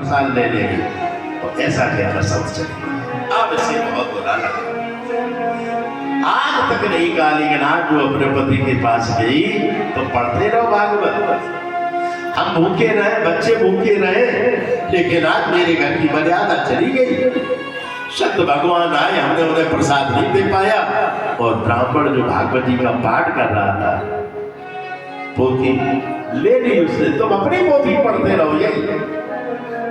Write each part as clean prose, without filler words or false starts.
प्रसाद ले लेगी और ऐसा कहकर सब चले। अब इसे बहुत बुरा लगा। आज तक नहीं कहा, लेकिन आज जो अपने पति के पास गई तो पढ़ते रहो भागवत। हम भूखे रहे, बच्चे भूखे रहे, लेकिन आज मेरे घर की मर्यादा चली गई। शब्द भगवान आए, हमने उन्हें प्रसाद नहीं दे पाया। और ब्राह्मण जो भागवत जी का पाठ कर रहा था, पोथी ले ली उसने, तुम अपनी पोथी पढ़ते रहो यही।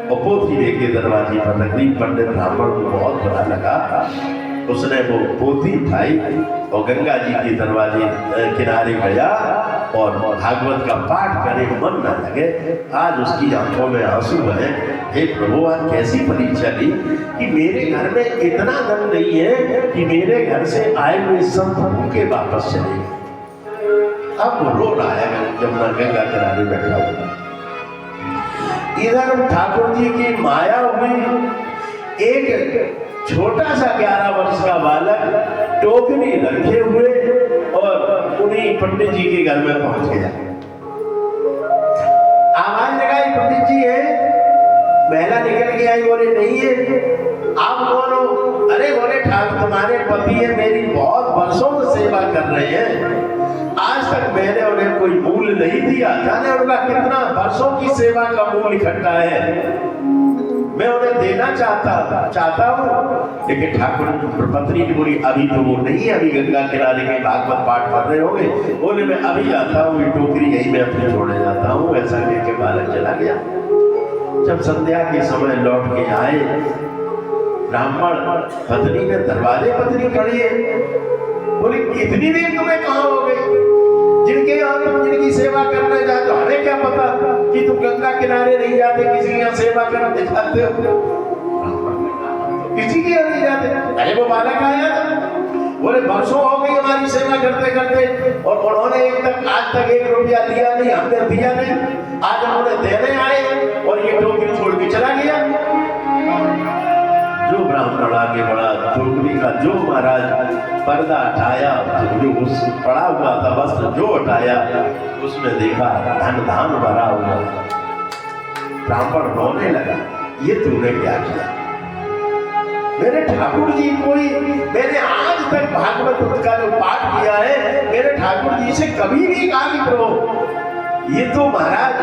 और पोथी लेके दरवाजे पर रख दी। पंडित ब्राह्मण को बहुत बुरा लगा। उसने वो पोथी उठाई और गंगा जी के दरवाजे किनारे गया और भागवत का पाठ करे, मन न लगे। आज उसकी आंखों में आंसू है। हे प्रभु, आज कैसी परीक्षा ली कि मेरे घर में इतना धन नहीं है कि मेरे घर से आए हुए संत भूखे वापस चले गए। अब वो रो रहा है जमुना गंगा किनारे बैठा हुआ। इधर ठाकुर जी की माया हुई। एक छोटा सा 11 वर्ष का बालक टोकरी रखे हुए और उन्हीं पंडित जी के घर में पहुंच गया। आवाज लगाई, पंडित जी है? महिला निकल के आई, बोले नहीं है। आप कौन हो? अरे बोले ठाकुर तुम्हारे पति है, मेरी बहुत वर्षों से सेवा कर रहे हैं, आज तक मैंने उन्हें कोई मूल्य नहीं दिया। जाने उनका कितना वर्षों की सेवा का मूल्य इकट्ठा है, मैं उन्हें देना चाहता हूँ। लेकिन ठाकुर पत्नी ने बोली अभी तो वो नहीं है, अभी गंगा किनारे के भागवत पाठ कर रहे होंगे। बोले मैं अभी आता हूँ, ये टोकरी यही मैं अपने छोड़ने जाता हूँ। ऐसा कह के बालक चला गया। जब संध्या के समय लौट के आए, ब्राह्मण पत्नी ने दरवाजे पत्नी खड़ी है। बोली इतनी देर तुम्हें कहाँ हो गई? जिनके यहाँ तुम जिनकी सेवा करने जाते हो, हमें क्या पता कि तुम गंगा किनारे नहीं जाते, किसी के यहाँ सेवा करने जाते हो? तो किसी के यहाँ नहीं जाते। अरे वो बालक आया था, बोले वर्षों हो गई हमारी सेवा करते करते और उन्होंने आज तक 1 रुपया दिया नहीं, हमने दिया नहीं। आज हम उन्हें देने आए और ये टोकरी छोड़ के चला गया। जो ब्राह्मण आगे बढ़ा, टोकरी का जो महाराज पर्दा हटाया, जो उस पड़ा हुआ था वस्त्र जो हटाया, उसमें देखा धन धान भरा हुआ। ब्राह्मण रोने लगा, ये तूने क्या किया? मेरे ठाकुर जी मैंने आज तक भागवत का जो पाठ किया है, मेरे ठाकुर जी से कभी नहीं कहा कि प्रभु ये तो महाराज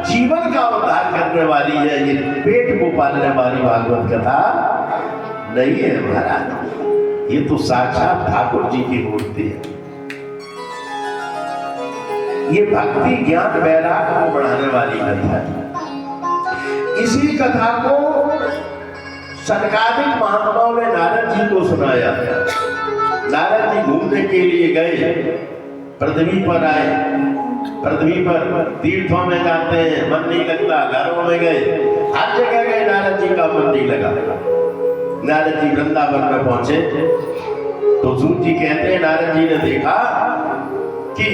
जीवन का उद्धार करने वाली है, ये पेट को पालने वाली भागवत कथा नहीं है महाराज, ये तो साक्षात ठाकुर जी की मूर्ति है। ये भक्ति ज्ञान वैराग को बढ़ाने वाली कथा है। इसी कथा को सनकादिक महात्माओं ने नारद जी को सुनाया। नारद जी घूमने के लिए गए, पृथ्वी पर आए, पृथ्वी पर तीर्थों में जाते हैं, मन नहीं लगता, घरों में गए, हर जगह गए, नारद जी का मन नहीं लगा। नारद जी वृंदावन में पहुंचे तो सूत जी कहते हैं नारद जी ने देखा कि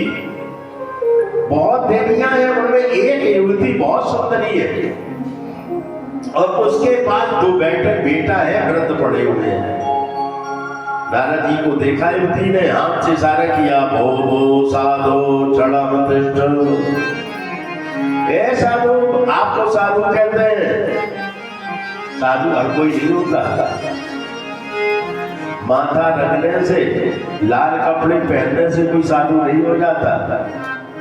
बहुत देवियां हैं, उनमें एक युवती बहुत सुंदरी है और उसके पास 2 बेटा है, व्रत पड़े हुए हैं। नारद जी को देखा युवती ने, हाथ से इशारा किया, भो भो साधो चढ़म तिष्ठ। ए साधु, आपको साधु कहते हैं। साधु हर कोई नहीं होता। माथा रखने से, लाल कपड़े पहनने से कोई साधु नहीं हो जाता।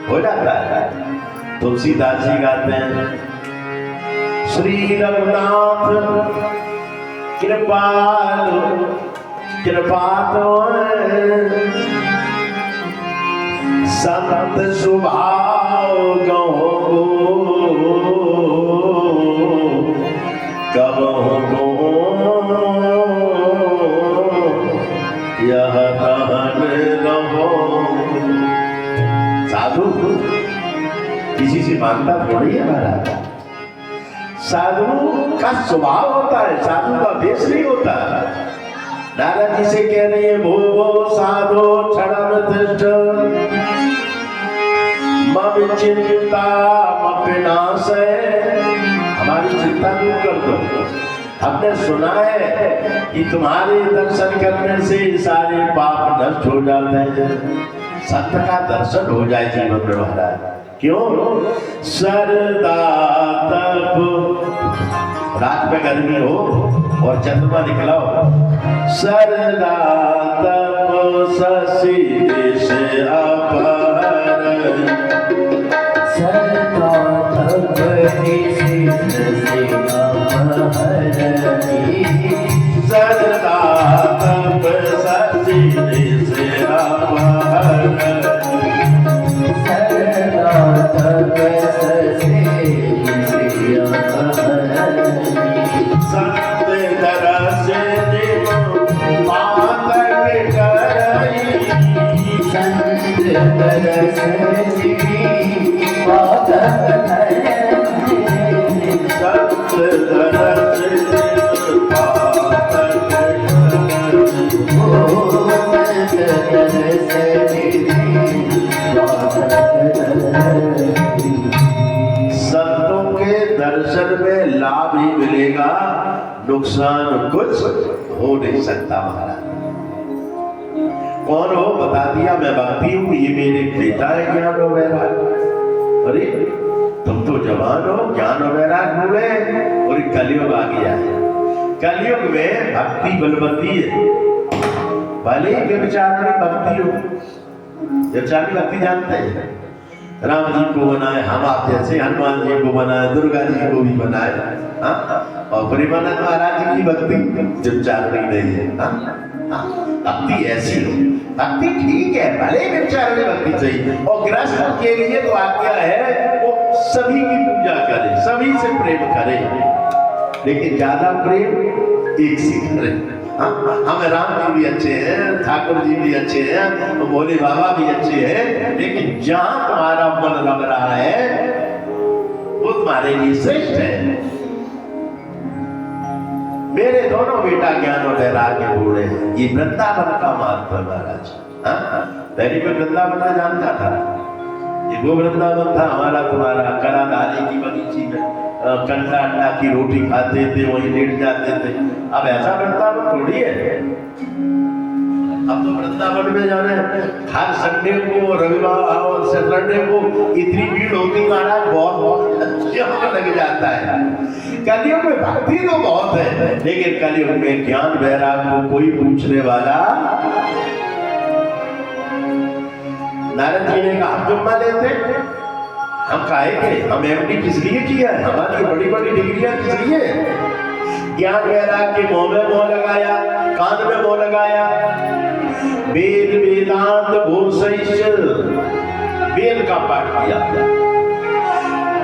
हो जाता है। तुलसीदास जी गाते हैं, श्री रघुनाथ कृपा तो संत स्वभाव गो कब हो यह रहो। साधु किसी से मांगता थोड़ी है महाराज, साधु का स्वभाव होता है, साधु का वेश नहीं होता। नारद जी से कह रही है, भो भो साधो क्षणम तिष्ठ मम चिंता मपिनाश, हमारी चिंता दूर कर दो। हमने सुना है कि तुम्हारे दर्शन करने से सारे पाप नष्ट हो जाते हैं। संत का दर्शन हो जाए जीवन में महाराज, क्यों? सरदा तब रात में गर्मी हो और चंद्रमा निकला हो, सरदा तब शशि देश अपहरण, सरदा तब देश अपहरणी, सरदा तब शशि देश अपहरण, सरदा तब शशि अपहरणी, संत दरस जिम पातक करई, संत दरस जिमी पातक करई, संत दरस जिम पातक करई, ओ संत दरस जिमी पातक करई। संतों के दर्शन में लाभ ही मिलेगा, नुकसान कुछ हो नहीं सकता। महाराज कौन हो? बता दिया, मैं भक्ति हूं, ये मेरे पिता है ज्ञान और वैराग। अरे तुम तो जवान हो, ज्ञान और वैराग भूले और कलयुग आ गया है। कलयुग में भक्ति बलवती है, भले ही व्यभिचारिणी भक्ति हो। व्यभिचारिणी भक्ति जानते हैं? राम जी को बनाए, हम आप जैसे हनुमान जी को बनाए, दुर्गा जी को भी बनाए, हाँ? और प्रेमानंद महाराज जी की भक्ति जब चारणी नहीं है, हाँ? भक्ति ऐसी हो, भक्ति ठीक है, भले विचारणी भक्ति चाहिए। और गृहस्थ के लिए तो आज्ञा है वो सभी की पूजा करे, सभी से प्रेम करे, लेकिन ज्यादा प्रेम एक से करे। हमें राम जी भी अच्छे हैं, ठाकुर जी भी अच्छे हैं, भोले बाबा भी अच्छे हैं, लेकिन जहां तुम्हारा मन लग रहा है वो तुम्हारे लिए श्रेष्ठ है। मेरे दोनों बेटा ज्ञान और वैराग्य बूढ़े हैं। ये वृंदावन का महात्मा महाराज। पहले मैं वृंदावन जानता था, ये वो वृंदावन था हमारा तुम्हारा कलाधारी की बगीची में कंडा अंडा की रोटी खाते थे, वहीं लेट जाते थे। अब ऐसा वृंदावन थोड़ी है। अब तो वृंदावन में जाने हर संडे को, रविवार और सैटरडे को इतनी भीड़ होती महाराज, बहुत लग जाता है। कलयुग में भक्ति तो बहुत है, लेकिन कलयुग में ज्ञान वैराग को कोई पूछने वाला। नारद जी ने कहा हम जुम्मा लेते, हम खाएंगे, हम एमडी किस लिए किया है, हमारी बड़ी बड़ी डिग्रियां किस लिए? ज्ञान वैराग के मुंह में मोह लगाया, कान में मोह लगाया। वेद वेदांत घोषयिष्य, वेद का पाठ किया,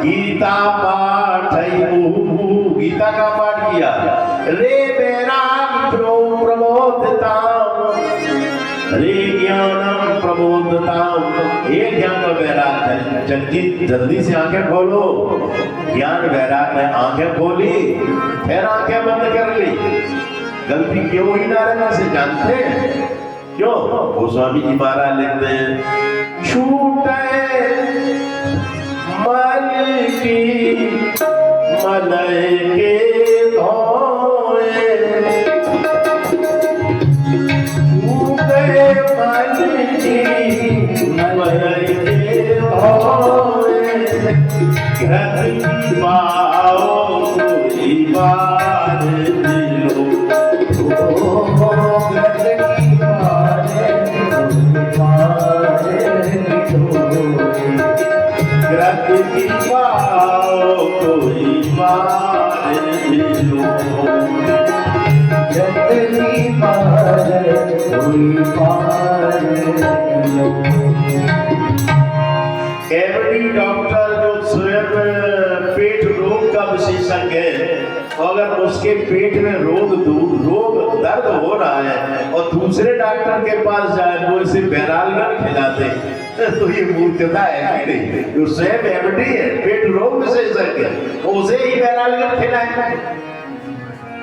गीता पाठ, गीता का पाठ किया। रे वैराग प्रमोदताम, रे ज्ञानम प्रमोदताम, ये ज्ञान और वैराग। जल्दी से आंखें खोलो। ज्ञान वैराग ने आंखें खोली, फिर आंखें बंद कर ली। गलती क्यों हुई नारद से जानते हैं? क्यों? गोस्वामी जी महाराज लिखते हैं, छूटे मन की मलय के धोए, छूटे मन की मलय के धोए, घर की पाओ कोई बार दिलो, एवरी डॉक्टर जो स्वयं पेट रोग का विशेषज्ञ है, अगर उसके पेट में रोग दर्द हो रहा है और दूसरे डॉक्टर के पास जाए वो इसे बैरालगन खिलाते, तो ये मूर्खता है कि नहीं? जो स्वयं एमडी है, पेट रोग विशेषज्ञ, उसे ही बैरालगन खिलाए।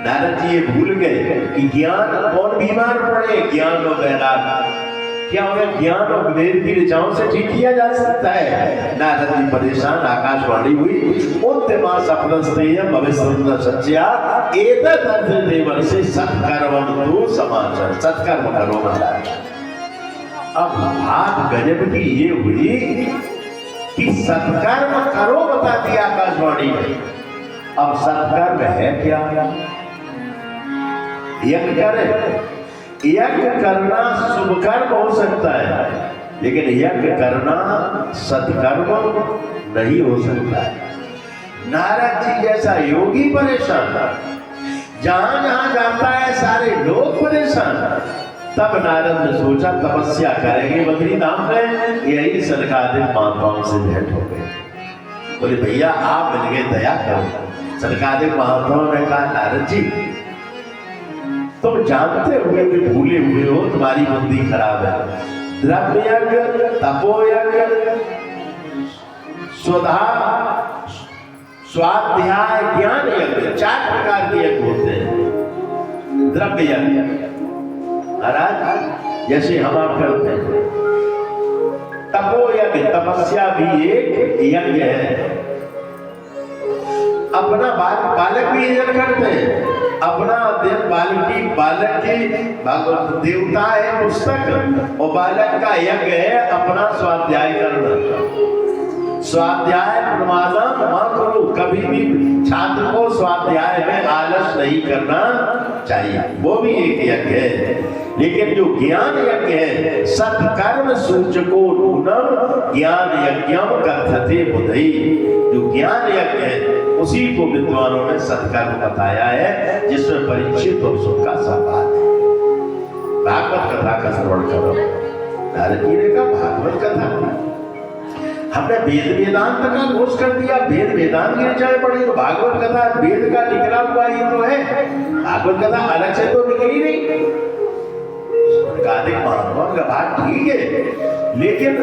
नारद जी ये भूल गए कि ज्ञान कौन बीमार पड़े? ज्ञान और वैराग। क्या उन्हें ज्ञान और वेद की ऋचाओं से ठीक किया जा सकता है? नारद जी परेशान, आकाशवाणी हुई, उत्तमा सप्तस्तेय भविष्य सच्चा एतत् अर्थ देवर से सत्कर्म तो समाचार, सत्कर्म करो महाराज। अब बात गजब की ये हुई कि कि सत्कर्म करो बता दिया आकाशवाणी में। अब सत्कर्म है क्या? यज्ञ करें, यज्ञ करना शुभ कर्म हो सकता है, लेकिन यज्ञ करना सत्कर्म नहीं हो सकता है। नारद जी जैसा योगी परेशान, जहां जहां जाता है सारे लोग परेशान। तब नारद ने सोचा तपस्या करेंगे बद्रीधाम में। यही सनकादिक महात्माओं से भेंट हो गए। बोले भैया आप मिल गए, दया करो। सनकादिक महात्माओं ने कहा नारद जी तुम जानते हुए भी भूले हुए हो, तुम्हारी बुद्धि खराब है। द्रव्य यज्ञ, तपोयज्ञ, स्वधा, स्वाध्याय, ज्ञान यज्ञ, 4 प्रकार के यज्ञ होते हैं। द्रव्य यज्ञ महाराज जैसे हम आप करते हैं। तपो यज्ञ, तपस्या भी एक यज्ञ है। अपना बालक भी यज्ञ करते हैं। अपना बालक की देवता है पुस्तक, और बालक का यज्ञ है अपना स्वाध्याय करना। स्वाध्याय प्रमाणम मत करो, कभी भी छात्र को स्वाध्याय में आलस नहीं करना चाहिए, वो भी एक यज्ञ है। लेकिन जो ज्ञान यज्ञ है, सत्कर्म सूचको नूनम ज्ञान यज्ञम कथते बुधई, जो ज्ञान यज्ञ है उसी को विद्वानों ने सत्कर्म बताया है, जिसमें परीक्षित और सुख का संवाद है। भागवत कथा का श्रवण करो। नारद जी ने कहा भागवत कथा हमने वेद वेदांत का घोष कर दिया, वेद वेदांत की रचना पड़ी, तो भागवत कथा वेद का निकला हुआ ही तो है। भागवत कथा अलग से तो निकली नहीं। महात्मा का बात ठीक है, लेकिन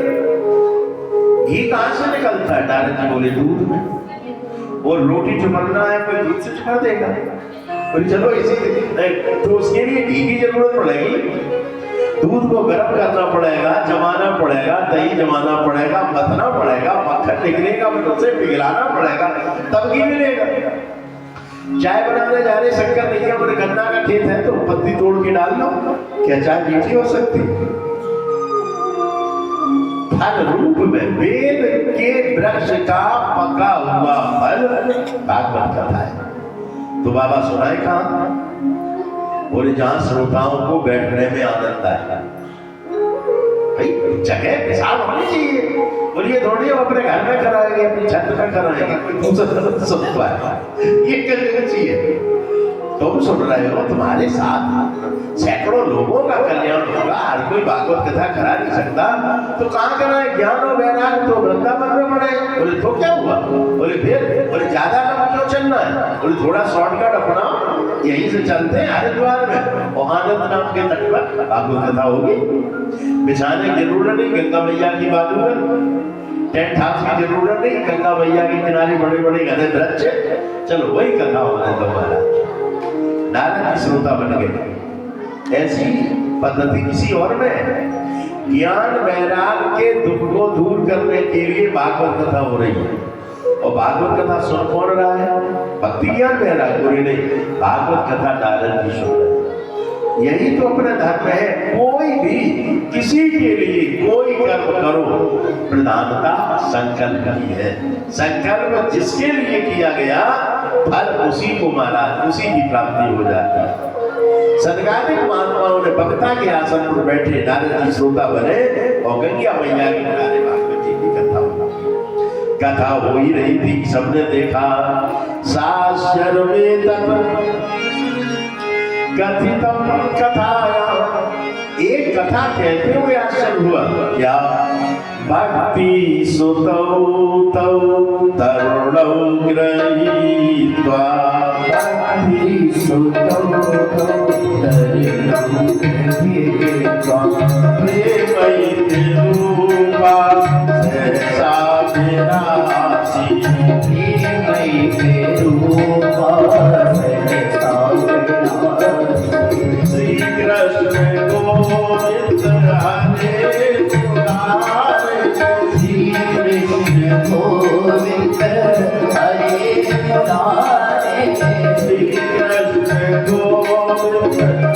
घी कहां से निकलता है? नारद जी बोले दूध में। और रोटी चुमरना है, कोई दूध से चुमर देगा? बोले चलो इसी, तो उसके लिए घी की जरूरत पड़ेगी। दूध को गर्म करना पड़ेगा, जमाना पड़ेगा, दही जमाना पड़ेगा, मथना पड़ेगा, मक्खन निकलेगा, उसे पिघलाना पड़ेगा, तब घी मिलेगा। चाय बनाने जा रहे, शक्कर नहीं है, बोले गन्ना का खेत है तो पत्ती तोड़ के डाल लो, क्या चाय मीठी हो सकती? फल रूप में वेद के वृक्ष का पका हुआ फल भागवत कथा है। तो बाबा सुनाए कहां? बोले जहां श्रोताओं को बैठने में आनंद आए। भाई जगह विशाल होनी चाहिए। बोलिए थोड़ी हम अपने घर में कराएंगे, अपनी छत में कराएंगे, कोई दूसरा सुन पाए, ये करनी चाहिए। तुम सुन रहे हो, तुम्हारे साथ सैकड़ों लोगों का कल्याण होगा। हर कोई भागवत कथा करा नहीं सकता, तो कहां कराए? ज्ञान और वैराग तो वृंदावन में पड़े। बोले तो क्या हुआ? बोले फिर बोले ज्यादा लंबा क्यों चलना है? बोले थोड़ा शॉर्टकट अपनाओ, यहीं से चलते हैं हरिद्वार में, और आनंद नाम के तट पर भागवत कथा होगी। बिछाने की जरूरत नहीं, गंगा मैया की बाजू में टेंट हाउस की जरूरत नहीं, गंगा मैया के किनारे बड़े बड़े घने वृक्ष, चलो वही कथा होने दो महाराज। नारद जी श्रोता बन गए। ऐसी पद्धति किसी और में ज्ञान वैराग के दुख को दूर करने के लिए भागवत कथा हो रही है। और भागवत कथा सुन कौन रहा है? भक्ति ज्ञान वैराग पूरी नहीं, भागवत कथा नारद जी सुन रहे। यही तो अपना धर्म है। कोई भी किसी के लिए कोई कर्म करो, प्रधानता संकल्प की है। संकल्प जिसके लिए किया गया, फल उसी को महाराज, उसी की प्राप्ति हो जाती है। सनकादिक महात्माओं ने भक्ता के आसन पर बैठे, नारद जी श्रोता बने, और गंगा मैया के किनारे भागवत जी की कथा हो ही रही थी। सबने देखा साश्चर्य में तप कथितम कथाया, एक कथा कहते हुए आश्चर्य हुआ। क्या? भक्ति सुतौ तौ तरुणौ गृहीत्वा, भक्ति सुतौ तौ तरुणौ गृहीत्वा, प्रेमैति रूपा सहसा विनाशी, प्रेमैति रूपा सहसा विनाशी, श्री कृष्ण गोविंद हरे मुरारे, श्री कृष्ण गोविंद हरे मुरारे, श्री कृष्ण गोविंद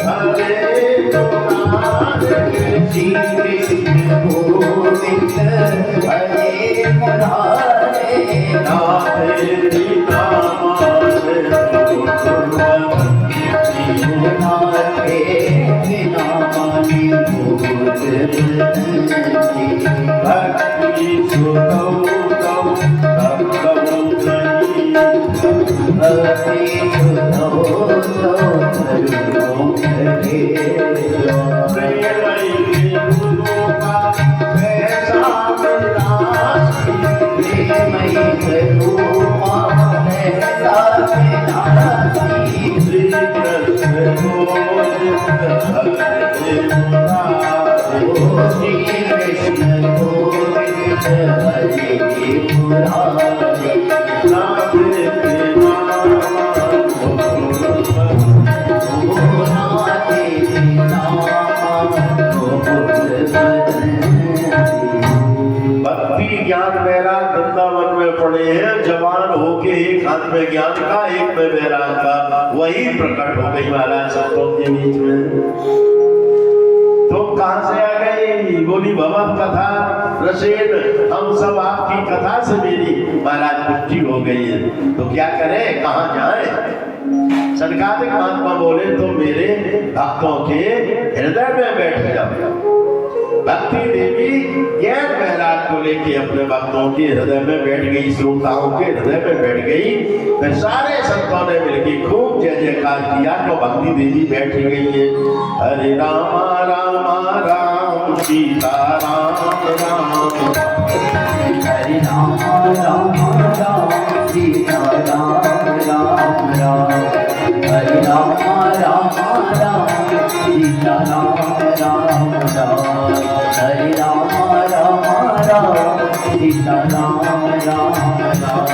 हरे मुरारे, श्री कृष्ण गोविंद हरे मुरारे। सुतौ तौ तत्तौ नहीं। भक्ति सुनो तो करुणो करे प्रेमई के गुरु का ऐसा विलासी। प्रेमई करो ऐसा विलासी। श्री कृष्ण गोविंद हरे मुरारी। श्री कृष्ण गोविंद हरे मुरारी। नाथे के नाथे नाम गोकुल भक्ति ज्ञान वैराग वृंदावन में पड़े हैं। जवान होके एक हाथ में ज्ञान का एक में वैराग का वही प्रकट हो गई महाराज संतों के बीच में। तो कहां से आ गई? बोली भगवत कथा रसेन, हम सब आपकी कथा से मेरी महाराज पुष्टि हो गई है। तो क्या करें, कहां जाएं? सनकादिक महात्मा बोले तो मेरे भक्तों के हृदय में बैठ जाओ। भक्ति देवी ज्ञान वैराग को लेके अपने भक्तों के हृदय में बैठ गई, श्रोताओं के हृदय में बैठ गई। फिर सारे संतों ने मिलकर खूब जय जयकार किया तो भक्ति देवी बैठ गई है। हरे राम राम राम सीता राम राम। हरे राम राम राम सीता राम राम राम। हरे राम राम राम सीता राम राम राम। हरे राम राम राम सीता राम राम राम।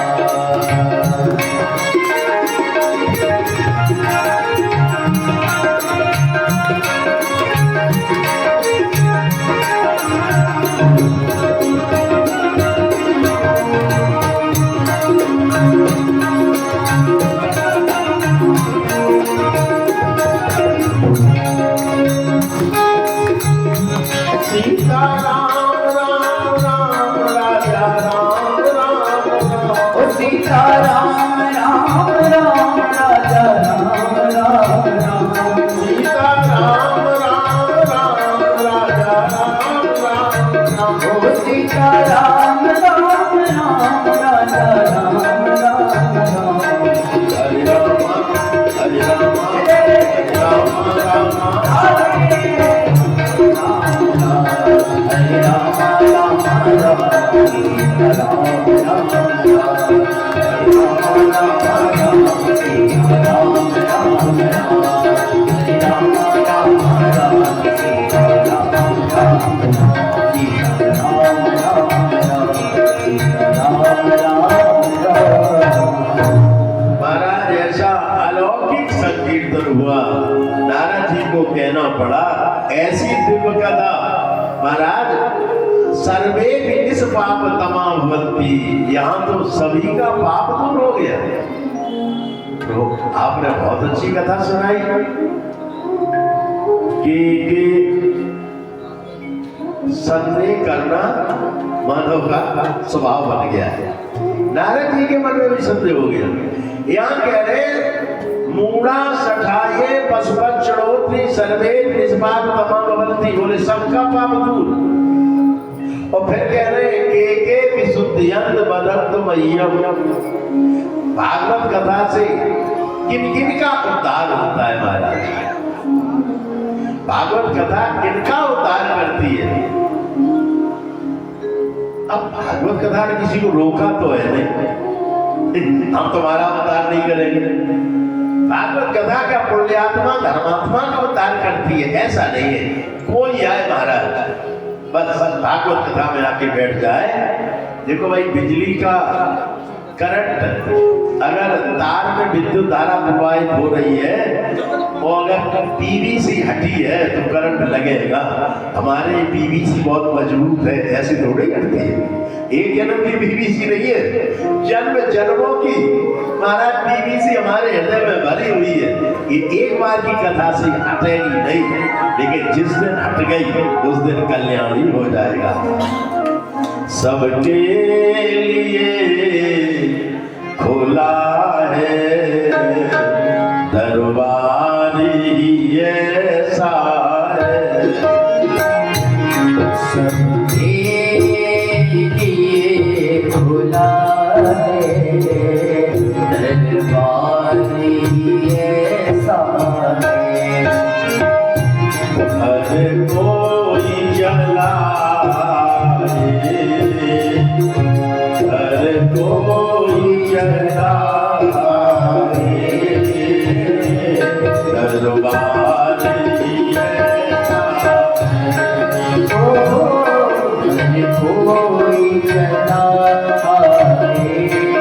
सीता राम राम राम राजा राम राम राम। ओ सीता राम राम राम राजा राम राम राम। सीता राम राम राम राजा राम राम राम। ओ सीता राम राम राम राजा राम राम राम। हरे राम हरे राम हरे राम राम। हरे राम राम राम सीता राम राम राम। हरे राम राम सीता राम राम राम। हरे राम राम राम सीता राम राम राम। सीता राम राम राम सीता राम राम राम। महाराज ऐसा अलौकिक संकीर्तन हुआ, नारद जी को कहना पड़ा ऐसी दिव्य कथा। महाराज सर्वे भी पाप तमाम भक्ति, यहाँ तो सभी का पाप दूर हो गया। तो आपने बहुत अच्छी कथा सुनाई कि संदेह करना मानव का स्वभाव बन गया है। नारद जी के मन में भी संदेह हो गया। यहाँ कह रहे मूड़ा सठाये पशुपत चढ़ोत्री सर्वे निष्पाप तमाम भक्ति, बोले सबका पाप दूर। और फिर कह रहे के विशुद्धियंत बदंत मह्यम। भागवत कथा से किन किन का उद्धार होता है महाराज? भागवत कथा किनका उद्धार करती है? अब भागवत कथा ने किसी को रोका तो है नहीं, हम तुम्हारा उद्धार नहीं करेंगे। भागवत कथा का पुण्यात्मा धर्मात्मा का उद्धार करती है, ऐसा नहीं है। कोई आए महाराज बस भागवत कथा में आके बैठ जाए। देखो भाई, बिजली का करंट अगर तार में विद्युत धारा प्रवाहित हो रही है और अगर पीवीसी हटी है तो करंट लगेगा। हमारे पीवीसी बहुत मजबूत है, ऐसे थोड़ी हटती है। एक जन्म की पीवीसी नहीं है, जन्म जन्मों की महाराज पीवीसी हमारे हृदय में भरी हुई है। ये एक बार की कथा से हटेगी नहीं, लेकिन जिस दिन हट गई उस दिन कल्याण ही हो जाएगा। सबके लिए खुला है दरबार ही ऐसा है। सबके लिए बुलाए दरबारी ऐसा है हर कोई जलाए हर कोई जलाए दरबारी ऐसा कोई जलाए दरबारी ऐसा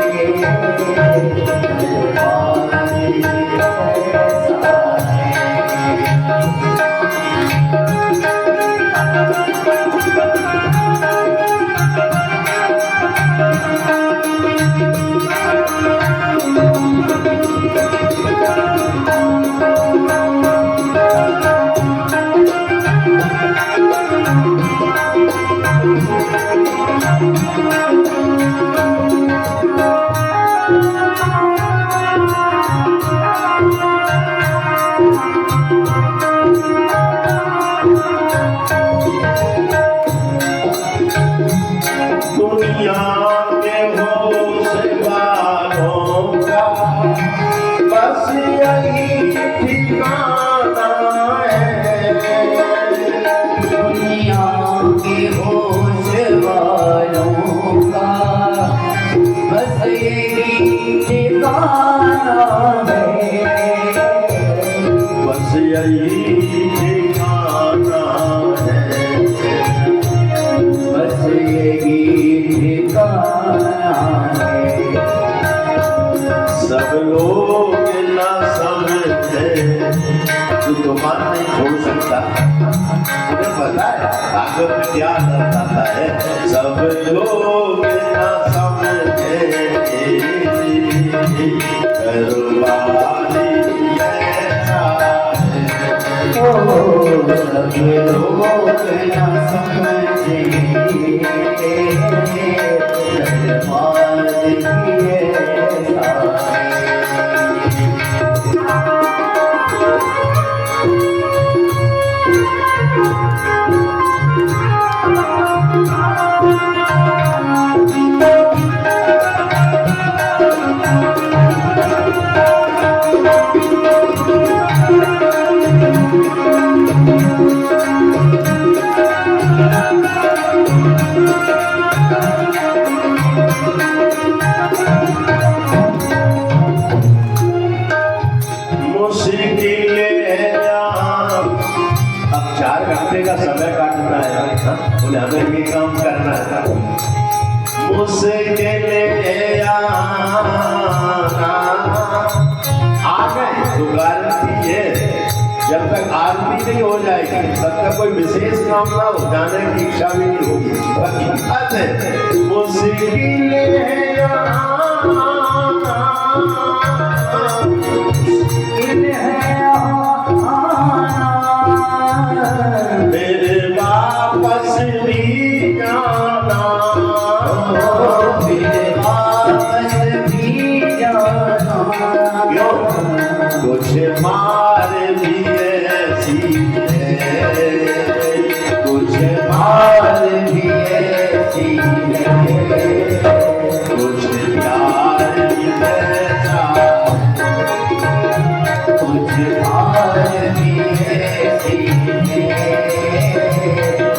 दुनिया के होश वालों का बस यही ठिकाना है दुनिया के होश वालों का बस यही ठिकाना है बस यही ठिकाना है बस यही ठिकाना है सब लोग न समझे तू दुकान नहीं छोड़ सकता तुम्हें पता है भागवत में क्या बताता है सब लोग न समझे दरबारी ऐसा है ओ सब लोग न समझे दरबारी ऐसा है अब 4 घंटे का समय काटना है बोले हमें ये काम करना है मुश्किलें आ गए तो गारंटी है जब तक आरती नहीं हो जाएगी तब तक कोई विशेष काम ना हो जाने की इच्छा भी नहीं होगी हकीकत है मुश्किलें मेरे वापस भी जाना मेरे वापस भी जाना क्यों कुछ मार भी ऐसी है कुछ मार भी ऐसी है कुछ प्यार भी ऐसा कुछ मार भी ऐसी है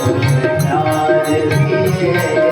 कुछ प्यार भी ऐसा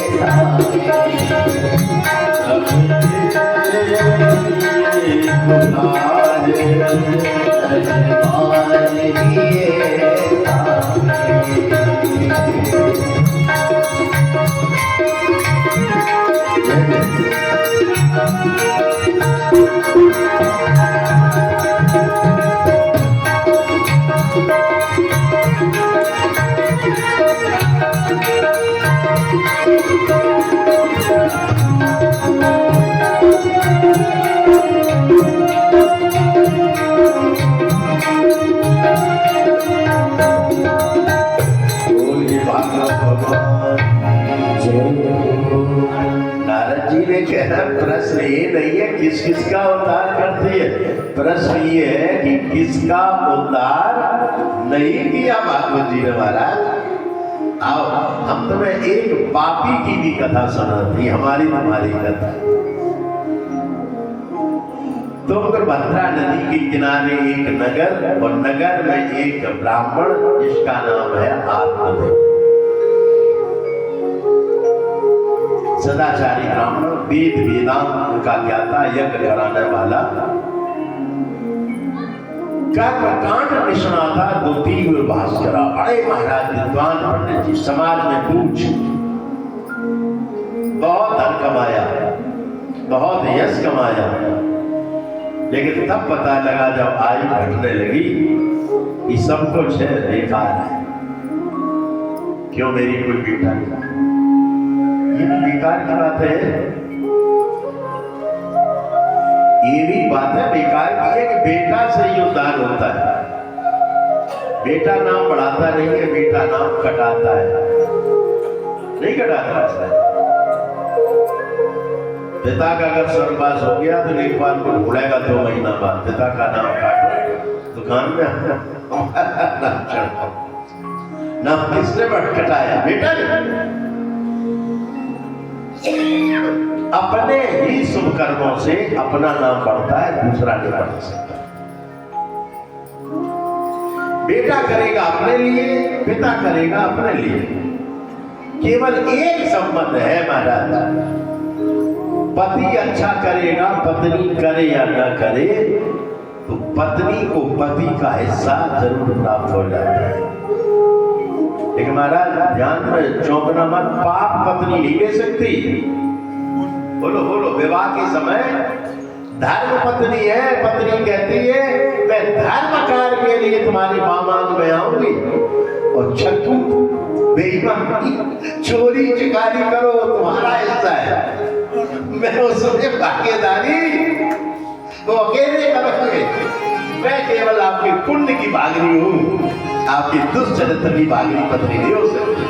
नारद जी ने कहना प्रश्न ये नहीं है किस किस का उद्धार करती है, प्रश्न ये है कि किसका उद्धार नहीं किया भागवत जी ने महाराज। आओ हम तुम्हें एक पापी की भी कथा सुनाती, हमारी तुम्हारी कथा। तुंगभद्रा नदी के किनारे एक नगर, और नगर में एक ब्राह्मण जिसका नाम है आत्मदेव। सदाचारी ब्राह्मण, वेद वेदांत का ज्ञाता, यज्ञ कराने वाला, कर्मकांड निष्णा था। दो तीव्र भास्करा, बड़े महाराज विद्वान पंडित जी, समाज में पूछ, बहुत धन कमाया, बहुत यश कमाया, लेकिन तब पता लगा जब आयु घटने लगी कि सब कुछ है बेकार है। क्यों मेरी कोई बेटा नहीं? ये भी बेकार की बात है। ये भी बात है बेकार की है कि बेटा से ही उद्धार होता है। बेटा नाम बढ़ाता नहीं है, बेटा नाम कटाता है। नहीं कटाता है। पिता का अगर स्वर्गवास हो गया तो एक बार को ढूंढेगा 2 महीना बाद, पिता का नाम काटो, दुकान में नाम किसने कटाया? बेटा ने। अपने ही शुभ कर्मों से अपना नाम बढ़ता है, दूसरा नहीं बढ़ सकता। बेटा करेगा अपने लिए, पिता करेगा अपने लिए। केवल एक संबंध है महाराज, पति अच्छा करेगा, पत्नी करे या न करे, तो पत्नी को पति का हिस्सा जरूर प्राप्त हो जाता है। लेकिन महाराज ध्यान में चौंकना मत, पाप पत्नी नहीं ले सकती। बोलो बोलो, विवाह के समय धर्म पत्नी है, पत्नी कहती है मैं धर्म कार्य के लिए तुम्हारे मामांग में आऊंगी, और छठू बेईमानी चोरी चिकारी करो तुम्हारा हिस्सा है, मैं उसमें भागीदारी वो अकेले करोगे, मैं केवल आपके पुण्य की भागनी हूं, आपकी दुष्चरित्र की भागनी पत्नी नहीं हो सकती।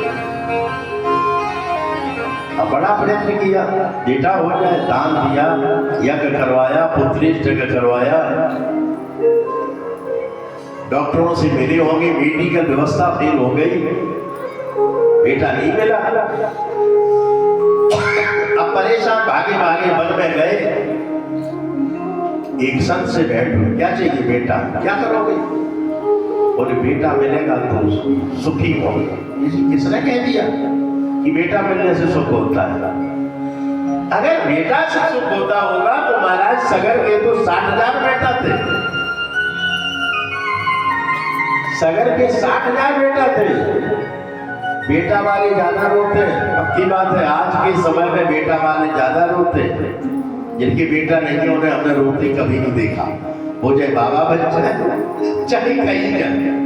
अब बड़ा प्रयत्न किया, बेटा हो जाए, दान दिया, यज्ञ करवाया, पुत्रेष्ठ यज्ञ करवाया, डॉक्टरों से मिले होंगे, मेडिकल व्यवस्था फेल हो गई, बेटा नहीं मिला। अब परेशान भागे भागे वन में गए, एक संत से भेंट हुई, क्या चाहिए बेटा, क्या करोगे? बोले बेटा मिलेगा तो सुखी होगा। किसने कह दिया कि बेटा मिलने से सुख होता है? अगर बेटा से सुख होता होगा तो महाराज सगर के तो 60,000 बेटा थे, सगर के 60,000 बेटा थे। बेटा वाले ज्यादा रोते हैं, पक्की बात है, आज के समय में बेटा वाले ज्यादा रोते हैं। जिनके बेटा नहीं है उन्हें हमने रोते कभी नहीं देखा, हो जाए बाबा बच्चा चाहे कहीं जाए।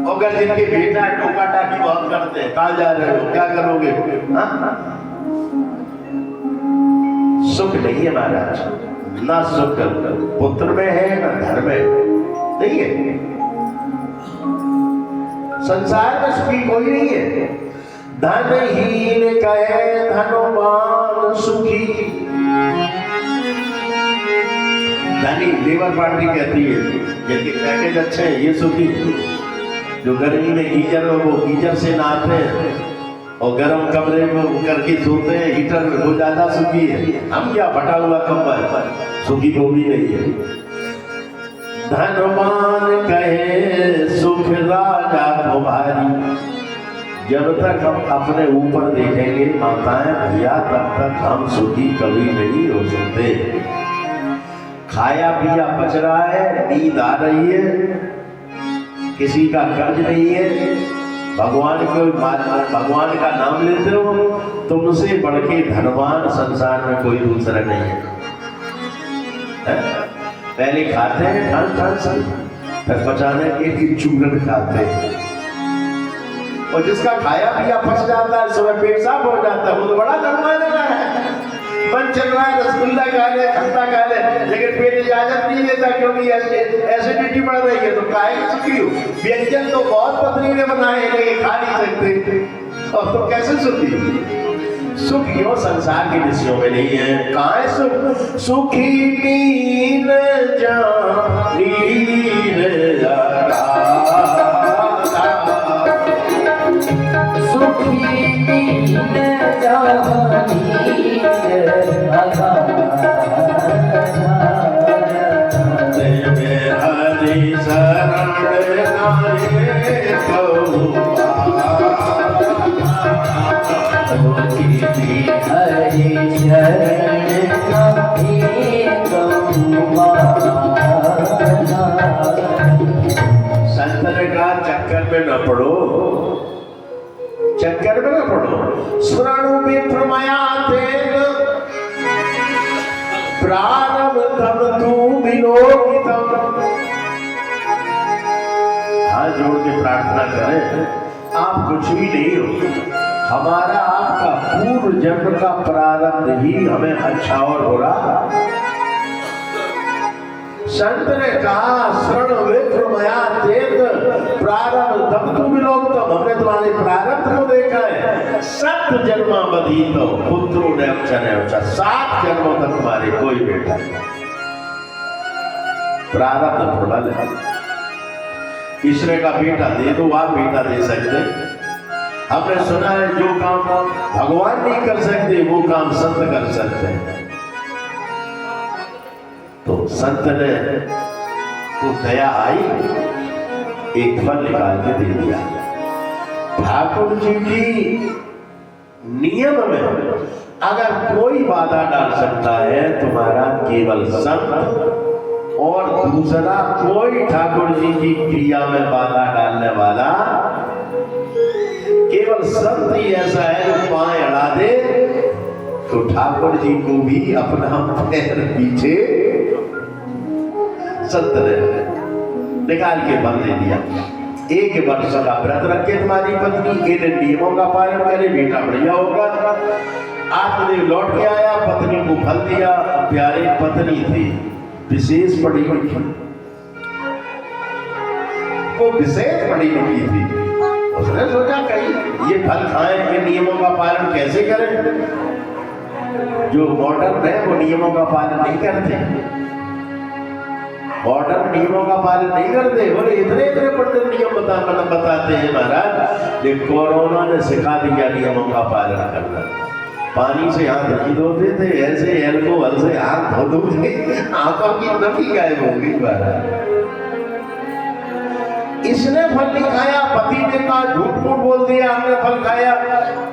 अगर जिनके बेटा टोका टाकी बहुत करते हैं, कहाँ जा रहे हो, क्या करोगे? सुख नहीं है महाराज, ना सुख पुत्र में है ना धर्म में, नहीं है। संसार में सुखी कोई नहीं है। धनहीन कहे धनवान सुखी। धनी लेबर पार्टी कहती है जिनके पैकेज अच्छे हैं ये सुखी, जो गर्मी में गीजर हो वो गीजर से नहाते हैं और गर्म कमरे में करके सोते हैं हीटर में, वो ज्यादा सुखी है। हम क्या फटा हुआ कंबल, सुखी वो भी नहीं है। धनवान कहे सुख राजा तुम्हारी। जब तक हम अपने ऊपर देखेंगे माताएं भैया, तब तक हम सुखी कभी नहीं हो सकते। खाया पिया बच रहा है, नींद आ रही है, किसी का कर्ज नहीं है, भगवान का नाम लेते हो, तुमसे बढ़ के धनवान संसार में कोई दूसरा नहीं है। पहले खाते हैं ठन से, फिर बचाने के लिए चूरन खाते हैं, और जिसका खाया पिया फंस जाता है, सुबह पेट साफ हो जाता है, वो तो बड़ा धनवान है। मन चल रहा है रसगुल्ला खा ले, खस्ता खा ले, लेकिन पेट इजाजत नहीं देता क्योंकि एसिडिटी बढ़ रही है, तो काहे की सुखी हो? व्यंजन तो बहुत पत्नी ने बनाए लेकिन खा नहीं सकते, और तो कैसे सुखी? सुख क्यों संसार के विषयों में नहीं है? कहाँ है सुख? सुखी नीर जानी हरि शरण नाये संतन का चक्कर में न पड़ो, चक्कर में न पड़ो। स्मरणु विप्रमया तेन प्रारब्धम तू विलोकितम। हाथ जोड़ के प्रार्थना करें, आप कुछ भी नहीं हो, हमारा आपका पूर्व जन्म का प्रारब्ध ही हमें अच्छा और बुरा। संत ने कहा शरण विक्रमया तेत प्रारब्धम तू विलोकितम। हमने तुम्हारे प्रारब्ध को देखा है। 7 जन्मा बधीत पुत्रो ने अक्षर 7 जन्मों तक तुम्हारे कोई बेटा नहीं। प्रारब्ध प्रबल है। ईश्वर का बेटा दे दो, आप बेटा दे सकते। हमने सुना है जो काम भगवान नहीं कर सकते वो काम संत कर सकते हैं। तो संत ने को दया आई, एक फल निकाल के दे दिया। ठाकुर जी की नियम में अगर कोई बाधा डाल सकता है तुम्हारा केवल संत, और दूसरा कोई ठाकुर जी की क्रिया में बाधा डालने वाला केवल संत ही ऐसा है जो पांव अड़ा दे तो ठाकुर जी को भी अपना पैर पीछे संत ने निकाल के बंद दे दिया। 1 वर्ष का व्रत रखे तुम्हारी पत्नी, इन नियमों का पालन करे, बेटा बढ़िया होगा। आत्मदेव लौट के आया, पत्नी को फल दिया। प्यारी पत्नी थी, विशेष पढ़ी लिखी, वो विशेष पढ़ी लिखी थी। उसने सोचा कहीं ये फल खाएं, ये नियमों का पालन कैसे करें। जो मॉडर्न है वो नियमों का पालन नहीं करते, मॉडर्न नियमों का पालन नहीं करते। बोले इतने इतने बड़े नियम बताते हैं महाराज। ये कोरोना ने सिखा दिया नियमों का पालन करना। पानी से हाथ नहीं धोते थे, ऐसे एल्कोहल से हाथ धो दोगे आंखों की नमी गायब होगी महाराज। इसने फल नहीं खाया, पति ने कहा झूठ मूठ बोल दिया हमने फल खाया।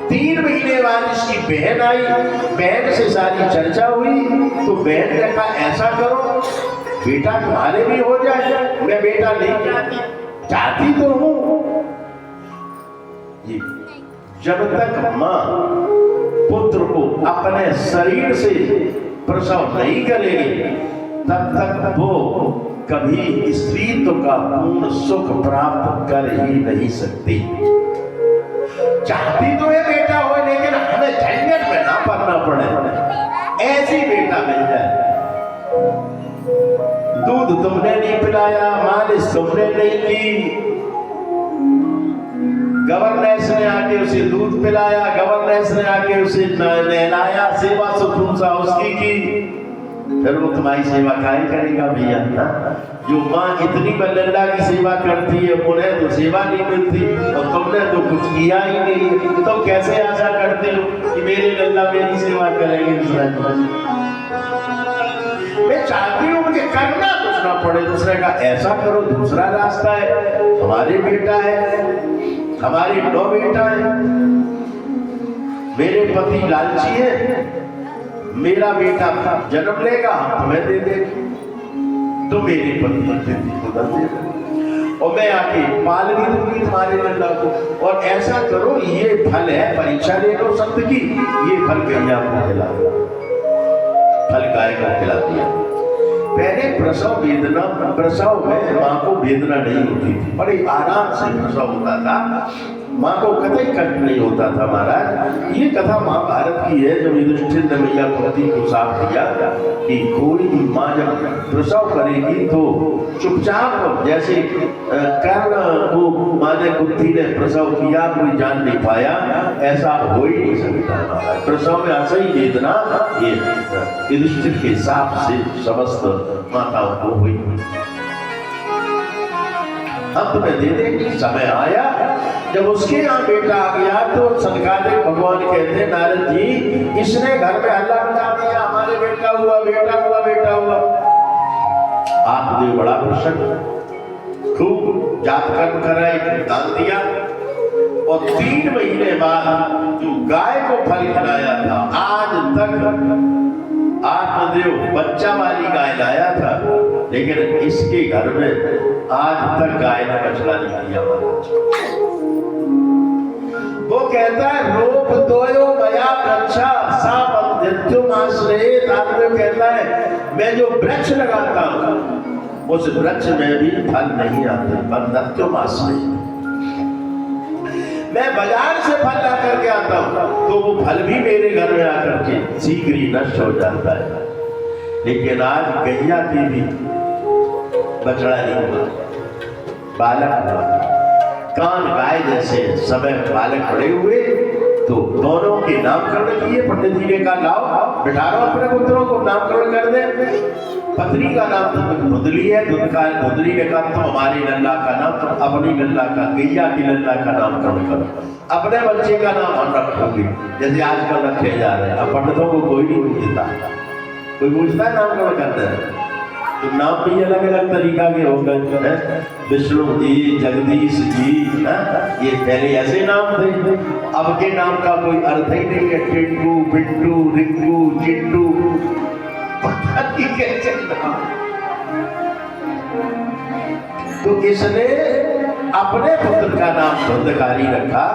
3 महीने बाद इसकी बहन आई, बहन से सारी चर्चा हुई। तो बहन ने कहा ऐसा करो बेटा तुम्हारे भी हो जाए। मैं बेटा नहीं चाहती, चाहती तो हूं। जब तक मां पुत्र को अपने शरीर से प्रसव नहीं करेगी तब तक वो कभी स्त्रीत्व का पूर्ण सुख प्राप्त कर ही नहीं सकती। चाहती तो है बेटा हो, लेकिन हमें झंझट में ना पड़ना पड़े, ऐसी बेटा मिल जाए। दूध तुमने नहीं पिलाया, मालिश तुमने नहीं की, गवर्नेंस ने आके उसे दूध पिलाया, गवर्नेंस ने आके उसे नहलाया, सेवा सुश्रूषा उसकी की, फिर वो तुम्हारी सेवा काहे करेगा भैया। जो माँ इतनी बल्लंडा की सेवा करती है उन्हें तो सेवा नहीं मिलती, और तुमने तो कुछ किया ही नहीं, तो कैसे आशा करते हो कि मेरे लल्ला मेरी सेवा करेंगे। मैं चाहती हूँ मुझे करना कुछ ना पड़े। दूसरे का ऐसा करो, दूसरा रास्ता है, हमारे बेटा है, हमारी 9 बेटा है। मेरे पति लालची है, मेरा बेटा जन्म लेगा हम तुम्हें दे देंगे, तो मेरे पति को दे देगा, और मैं आके पाल भी दूंगी तुम्हारे लल्ला को। और ऐसा करो, ये फल है, परीक्षा ले लो संत की, ये फल गैया को खिला, फल गाय को खिला दिया। पहले प्रसव वेदना, प्रसव में माँ को वेदना नहीं होती थी, बड़े आराम से प्रसव होता था, माँ को कतई कष्ट नहीं होता था महाराज। ये कथा महाभारत की है, जो युधिष्ठिर ने मैया कुंती को साफ दिया कि कोई भी माँ जब प्रसव करेगी तो चुपचाप, जैसे कर्ण को माँ ने कुंती ने प्रसव किया, कोई जान नहीं पाया, ऐसा हो ही नहीं सकता महाराज। प्रसव में असही वेदना ये युधिष्ठिर के साफ से समस्त माताओं को हुई। हम तुम्हें दे देंगे। समय आया जब उसके यहाँ बेटा आ गया तो सनकादिक भगवान कहते हैं नारद जी इसने घर में हल्ला मचा दिया, हमारे बेटा हुआ बेटा हुआ बेटा हुआ। आत्मदेव बड़ा प्रसन्न, खूब जात कर्म कराई, दान दिया और 3 महीने बाद जो गाय को फल खिलाया था आज तक आत्मदेव बच्चा वाली गाय लाया था, लेकिन इसके घर में आज तक गाय ने बछड़ा नहीं दिया महाराज। वो कहता है रोप दोयो मया वृक्षा सा बंधित्युमाश्रयेत। आत्मदेव कहता है मैं जो वृक्ष लगाता हूं उस वृक्ष में भी फल नहीं आते, बंधित्युमाश्रयेत। मैं बाजार से फल ला करके आता हूं तो वो फल भी मेरे घर में आकर के शीघ्र ही नष्ट हो जाता है। लेकिन आज गैया की भी बछड़ा नहीं हुआ, बालक हुआ। कान गाय जैसे समय बालक बड़े हुए तो दोनों के नामकरण किए। पंडित जी ने कहा लाओ बिठा लो अपने पुत्रों को, नामकरण कर दे। पत्नी का नाम धुंधली है, धुंधली ने कहा तो हमारी लल्ला का नाम, तो अपनी लल्ला का, गैया की लल्ला का नामकरण करो। अपने बच्चे का नाम हम रखोगे जैसे आजकल रखे जा रहे हैं। अब पंडितों को कोई नहीं पूछता, कोई पूछता है नामकरण करते हैं तो नाम भी अलग अलग तरीका के हो गए। विष्णु जी, जगदीश जी, ये पहले ऐसे नाम थे, अब के नाम का कोई अर्थ ही नहीं है। टिंटू, बिट्टू, रिंकू, चिट्टू, पता नहीं कैसे नाम। तो इसने अपने पुत्र का नाम धुंधकारी रखा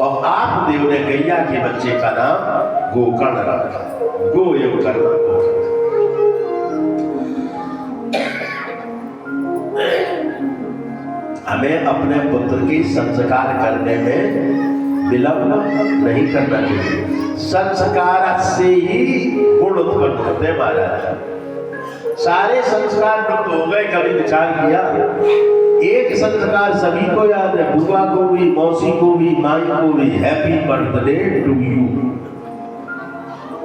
और आत्मदेव ने गैया के बच्चे का नाम गोकर्ण रखा। गो एवं करना हमें अपने पुत्र की संस्कार करने में विलंब नहीं करना चाहिए। संस्कार से ही गुण उत्पन्न होते हैं महाराज। सारे संस्कार तो हो गए, कभी विचार किया एक संस्कार सभी को याद है, बुआ को भी, मौसी को भी, माई को भी, हैप्पी बर्थडे टू यू।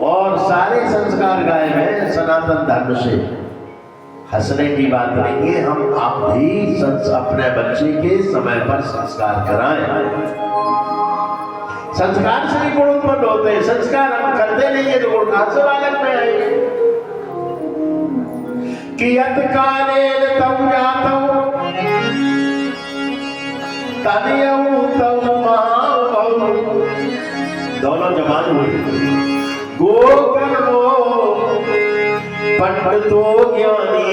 और सारे संस्कार गायब हैं सनातन धर्म से। हंसने की बात नहीं है, हम आप भी अपने बच्चे के समय पर संस्कार कराएं। संस्कार से ही गुण उत्पन्न होते हैं। संस्कार हम करते नहीं है तो गुण कहां से बालक में आएंगे। कियत कालेन तम जातौ तनयौ तौ महाबहू। दोनों जवान हुए। गोकर्णो पंडितो ज्ञानी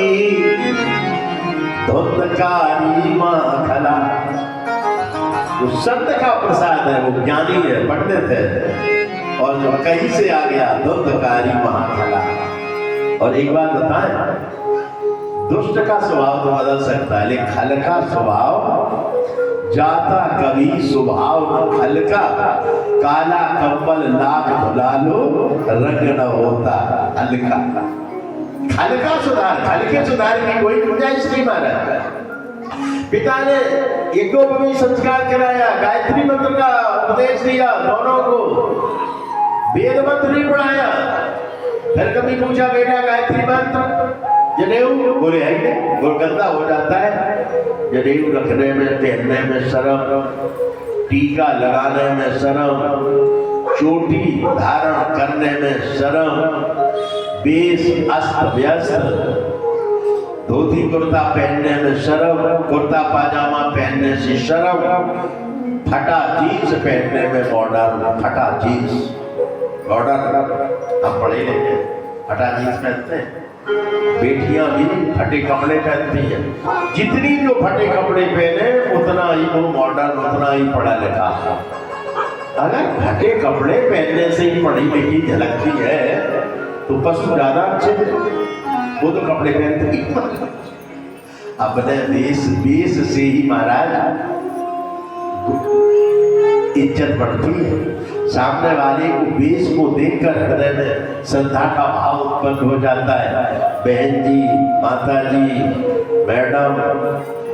धुंधकारी माखला। जो संत का प्रसाद है वो ज्ञानी है, पंडित है, और जो कहीं से आ गया धुंधकारी माखला। और एक बात बताएं, दुष्ट का स्वभाव तो बदल सकता है लेकिन खल का स्वभाव जाता कभी स्वभाव न खल का। काला कंबल लाख धुला लो रंग न होता हल्का। खल का सुधार, खल के सुधार की कोई गुंजाइश नहीं महाराज। पिता ने यज्ञोपवीत संस्कार कराया, गायत्री मंत्र का उपदेश दिया दोनों को, वेद मंत्र नहीं पढ़ाया। फिर कभी पूछा बेटा गायत्री मंत्र, जनेऊ बोले है वो गंदा हो जाता है। जनेऊ रखने में, पहनने में शर्म, टीका लगाने में शर्म, चोटी धारण करने में शर्म, वेश अस्त व्यस्त, धोती कुर्ता पहनने में शर्म, कुर्ता पाजामा पहनने से शर्म, फटा जीन्स पहनने में मॉडर्न, फटा जीन्स मॉडर्न। हम पढ़े लिखे फटा जीन्स पहनते हैं, बेटियां भी फटे कपड़े पहनती हैं। जितनी जो फटे कपड़े पहने उतना ही वो मॉडर्न, उतना ही पढ़ा लिखा। अगर फटे कपड़े पहनने से ही पढ़ी लिखी झलकती है तो पशु ज्यादा अच्छे हैं, वो तो कपड़े पहनते ही। अपने वेश से ही महाराज इज्जत बढ़ती है। सामने वाले को वेश को देखकर हृदय में श्रद्धा का भाव उत्पन्न हो जाता है। बहन जी, माता जी, मैडम,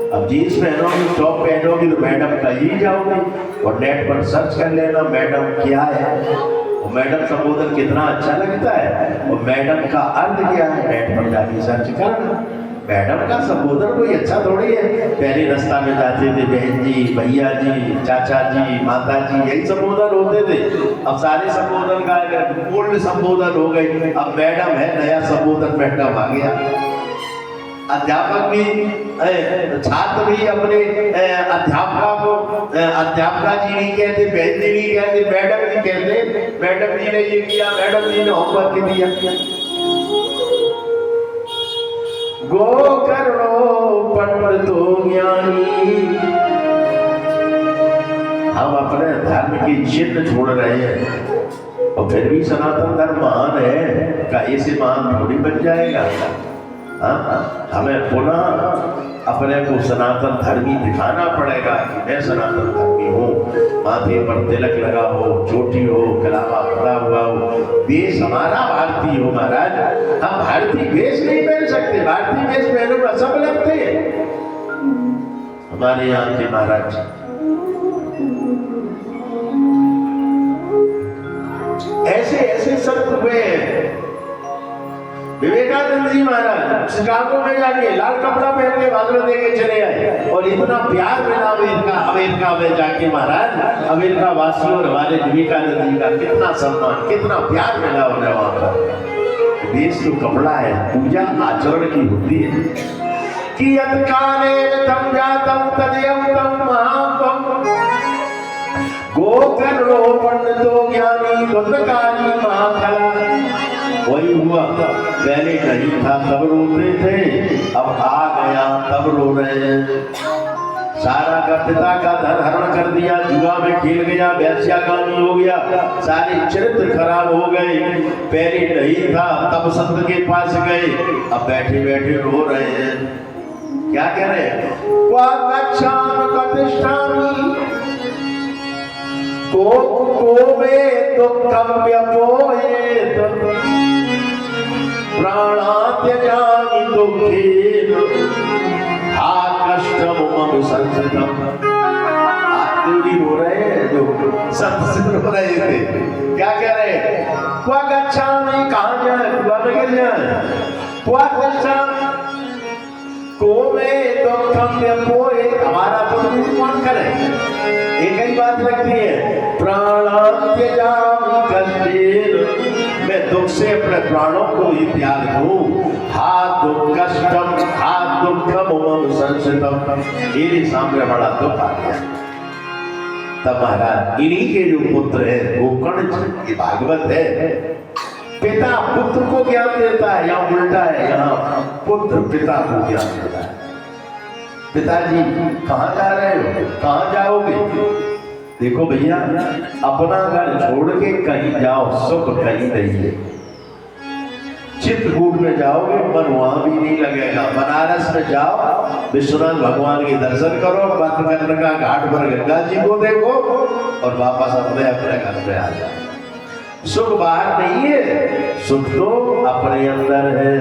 अब जीन्स पहनोगी, टॉप पहनोगी तो मैडम का ही जाओगे और नेट पर सर्च कर लेना मैडम क्या है, और मैडम संबोधन कितना अच्छा लगता है और मैडम का अर्थ क्या है, नेट पर जाके सर्च करना। मैडम का संबोधन कोई अच्छा थोड़ी है। पहले रास्ता में जाते थे बहन जी, भैया जी, चाचा जी, माता जी, यही संबोधन होते थे। अब सारे संबोधन का ओल्ड संबोधन हो गए। अब मैडम है, नया संबोधन मैडम आ गया। अध्यापक भी, छात्र भी अपने अध्यापका को अध्यापका जी नहीं कहते, बहन जी नहीं कहते, मैडम नहीं कहते। मैडम जी ने ये किया, मैडम जी ने होमवर्क दिया। गोकर्णो पंडितो ज्ञानी। हम अपने धर्म की जिद छोड़ रहे हैं और फिर भी सनातन धर्म महान है का ऐसे महान थोड़ी बन जाएगा। हमें पुनः अपने को सनातन धर्मी दिखाना पड़ेगा कि मैं सनातन धर्मी हूँ। माथे पर तिलक लगा हो, चोटी हो, कलावा पड़ा हुआ हो, देश हमारा भारतीय हो महाराज। हम भारतीय वेश नहीं पहन सकते, भारतीय वेश पहनूंगा सब लगते हैं हमारे यहाँ के महाराज। ऐसे ऐसे संत हुए हैं। विवेकानंद जी महाराज शिकागो में जाके लाल कपड़ा पहन के भाषण देके चले आए और इतना प्यार मिला अमेरिका में जाके महाराज। अमेरिका वासियों और हमारे विवेकानंद जी का कितना सम्मान, कितना प्यार मिला उन्हें वहां पर। देश तो कपड़ा है, पूजा आचरण की होती है। कियत् कालेन तम जातम तदयं तम महापम गोकर्णो पंडितो ज्ञानी द्वंद्वकारी महाकला। वही हुआ, पहले नहीं था तब रोते थे, अब आ गया तब रो रहे हैं। सारा का पिता का धन हरण कर दिया, जुआ में खेल गया, वेश्यागामी हो गया, सारे चरित्र खराब हो गए। पहले नहीं था तब संत के पास गए, अब बैठे बैठे रो रहे हैं। क्या कह रहे हैं? को में दुःखं व्यपोहेत प्राणात्यजामि दुःखेन हा कष्टं मम संसृतम्। आत्मूरी हो रहे हैं जो संत रो रहे थे। क्या कह रहे हैं? क्वा गच्छामि, कहाँ जाए, कुआ में गिर जाए। क्वा गच्छामि को में दुःखं व्यपोहेत, हमारा दुख कौन करे? एक ही बात लगती है, प्राणात्यजामि कष्टेन, मैं दुख से अपने प्राणों को ही त्याग दूं। हा दुःखम, हा दुःखम मम संसितम, मेरे सामने बड़ा दुख आ गया। तब महाराज इन्हीं के जो पुत्र है गोकर्ण, ये भागवत है। पिता पुत्र को ज्ञान देता है, यहाँ उल्टा है, यहाँ पुत्र पिता को ज्ञान देता है। पिताजी कहाँ जा रहे हो, कहाँ जाओगे? देखो भैया, अपना घर छोड़ के कहीं जाओ, सुख कहीं नहीं है। चित्रकूट में जाओगे, मन वहां भी नहीं लगेगा। बनारस में जाओ, विश्वनाथ भगवान के दर्शन करो, पथकर्म का घाट पर गंगा जी को देखो और वापस अपने अपने घर पे आ जाओ। सुख बाहर नहीं है, सुख तो अपने अंदर है।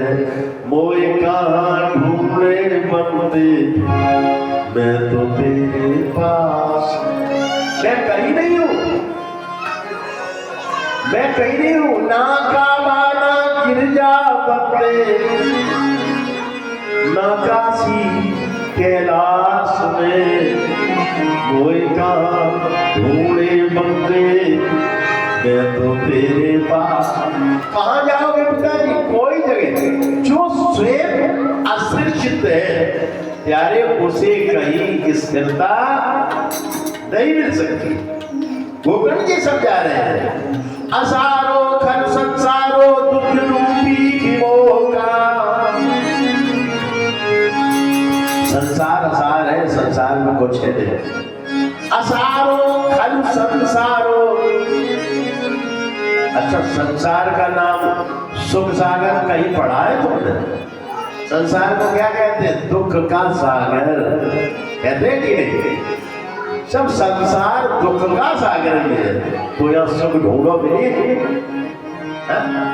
मोए कहाँ ढूंढे बंदे, मैं तो तेरे पास, मैं कहीं नहीं हूँ, मैं कहीं नहीं हूँ। ना काबाना गिरजा बंदे, ना काशी कैलाश में, मोए कहाँ ढूंढे बंदे, मैं तो तेरे पास। कहाँ जाओगे पिताजी? कोई जगह जो स्वयं असृजित है प्यारे, उसे कहीं स्थिरता नहीं मिल सकती। गोकर्ण जी सब जा रहे हैं। असारो खर संसारो दुख रूपी विमोह का, संसार असार है, संसार में कुछ है नहीं। असारो खल संसारो, अच्छा संसार का नाम सुख सागर कहीं पढ़ा है तुमने? संसार को क्या कहते हैं? दुख का सागर कहते हैं कि नहीं? सब संसार दुख का सागर ही है। तो यह सुख ढूंढो,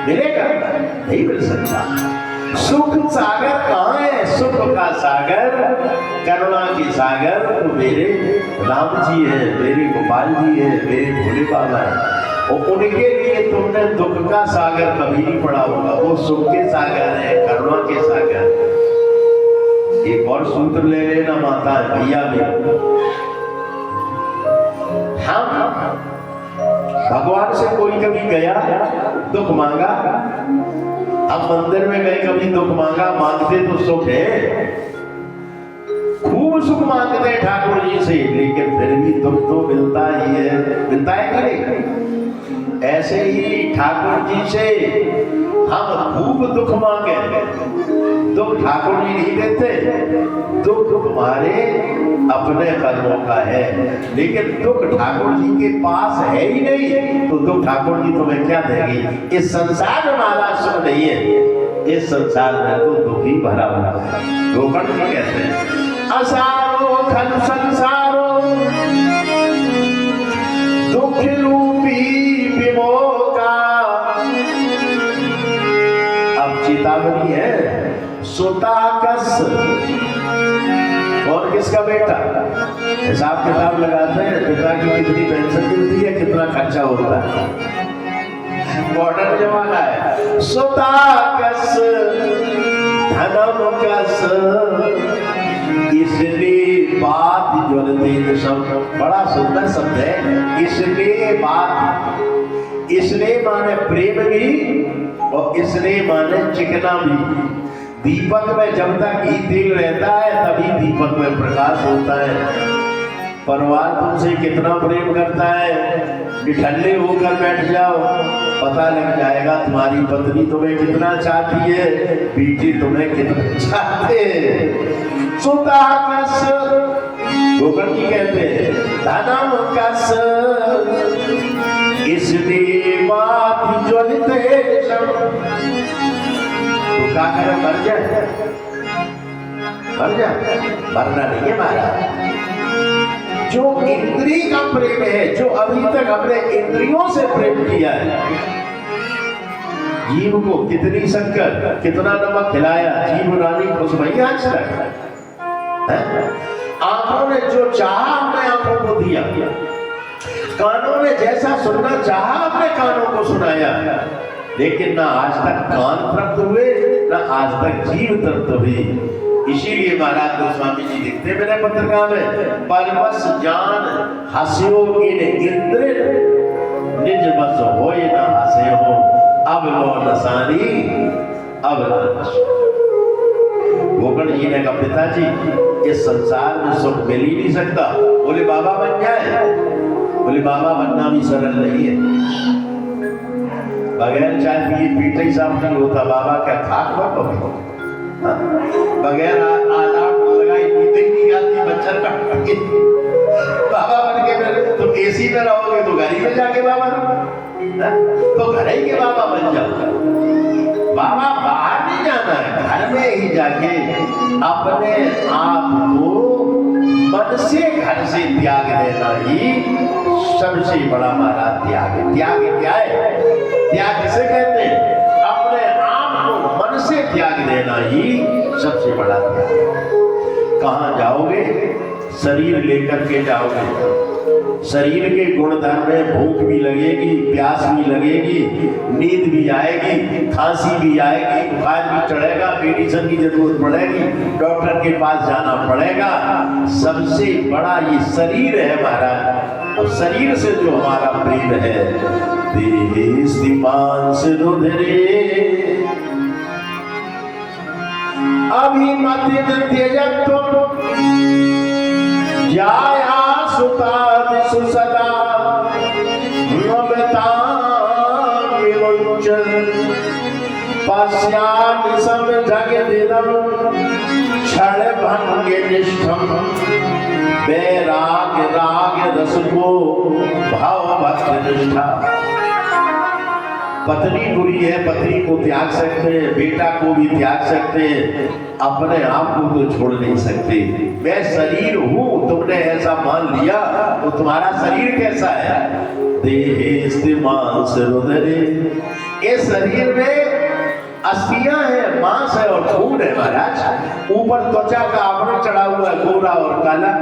मिलेगा? नहीं मिल सकता। सुख सागर कहाँ है? सुख का सागर, करुणा की सागर तो मेरे राम जी है, मेरे गोपाल जी है, मेरे भोले बाबा है। और उनके लिए तुमने दुख का सागर कभी नहीं पढ़ा होगा। वो सुख के सागर है, करुणा के सागर। एक और सूत्र ले लेना माता भैया भी, हम भगवान से कोई कभी गया दुख मांगा, हम मंदिर में गए कभी दुख मांगा, मांगते तो सुख है, खूब सुख मांगते हैं ठाकुर जी से, लेकिन फिर भी दुख तो मिलता ही है, मिलता है कि नहीं? ऐसे ही ठाकुर जी से हम खूब दुख मांगे, दुख ठाकुर जी नहीं देते, दुख तुम्हारे अपने कर्मों का है, लेकिन दुख ठाकुर जी के पास है ही नहीं, तो दुख ठाकुर जी तुम्हें क्या देंगे? इस संसार में महाराज सुख नहीं है, इस संसार में तो दुख ही भरा भरा है। गोकर्ण जी कहते हैं असारो खल संसारो दुख रूपी विमोका। अब चेतावनी है, सुताकस और किसका बेटा, हिसाब किताब लगाते हैं, पिता की कितनी पेंशन मिलती है, कितना खर्चा होता है, मॉडर्न जमाना है। सुताकस धनम कस इसलिए बात ज्वलते शब्द, बड़ा सुंदर शब्द है। इसलिए बात, इसलिए माने प्रेम भी और इसलिए माने चिकना भी। दीपक में जब तक घी तेल रहता है तभी दीपक में प्रकाश होता है। परिवार तुमसे कितना प्रेम करता है, निठल्ले होकर बैठ जाओ, पता लग जाएगा तुम्हारी पत्नी तुम्हें कितना चाहती है, बेटी तुम्हें कितना चाहते हैं। सुताकस गोकर्ण जी कहते हैं धनम कस इसलिए बात ज्वलते तो क्या करे, मर जाए, मर जाए, मरना नहीं है महाराज। जो इंद्रिय का प्रेम है, जो अभी तक हमने इंद्रियों से प्रेम किया है, जीव को कितनी शक्कर कितना नमक खिलाया, जीव रानी खुश भई आज तक। आंखों ने जो चाहा हमने आंखों को दिया, कानों ने जैसा सुनना चाहा हमने कानों को सुनाया, लेकिन ना आज तक कान तृप्त हुए, ना आज तक जीव तृप्त हुई। इसीलिए महाराज गोस्वामी जी लिखते मेरे पत्रिका में, परमस जान हस्यो इन इंद्र निज बस होए ना हसे हो, अब लो नसानी अब गोकर्ण जी ने कहा पिताजी इस संसार में सुख मिल ही नहीं सकता। बोले बाबा बन जाए, बोले बाबा बनना भी सरल नहीं है, बगैर चाय पिए पीठा ही साफ नहीं होता। बाबा क्या खाक बाबा, बगैर आधार लगाई नींद ही नहीं आती, मच्छर काट के बाबा बन के फिर तुम एसी में रहोगे तो घर ही में जाके बाबा तो घर ही के बाबा बन जाओ। बाबा बाहर नहीं जाना है, घर में ही जाके अपने आप को मन से घर से त्याग देना ही सबसे बड़ा हमारा त्याग है। त्याग क्या है? त्याग किसे कहते हैं? अपने आप को मन से त्याग देना ही सबसे बड़ा त्याग है। कहाँ जाओगे? शरीर लेकर के जाओगे, शरीर के गुणधर्म में भूख भी लगेगी, प्यास भी लगेगी, नींद भी आएगी, खांसी भी आएगी, बुखार भी चढ़ेगा, मेडिसिन की जरूरत पड़ेगी, डॉक्टर के पास जाना पड़ेगा। सबसे बड़ा ये शरीर है हमारा। अब शरीर से जो हमारा प्रेम है, देहि मांस रुधिरे अभिमति त्यजत्व जाया सुतादिषु सदा नमतां विमुञ्चन् पश्यामि समजगदिदं क्षणभङ्गनिष्ठं वैराग्य राग रसको भवभक्तिनिष्ठा। पत्नी बुरी है, पत्नी को त्याग सकते हैं, बेटा को भी त्याग सकते हैं, अपने आप को तो छोड़ नहीं सकते। मैं शरीर हूं, तुमने ऐसा मान लिया तो तुम्हारा शरीर कैसा है? देहे मांस रुधिरे, इस शरीर में अस्थियां है, मांस है और खून है महाराज। ऊपर त्वचा का आवरण चढ़ा हुआ है, गोरा और काला।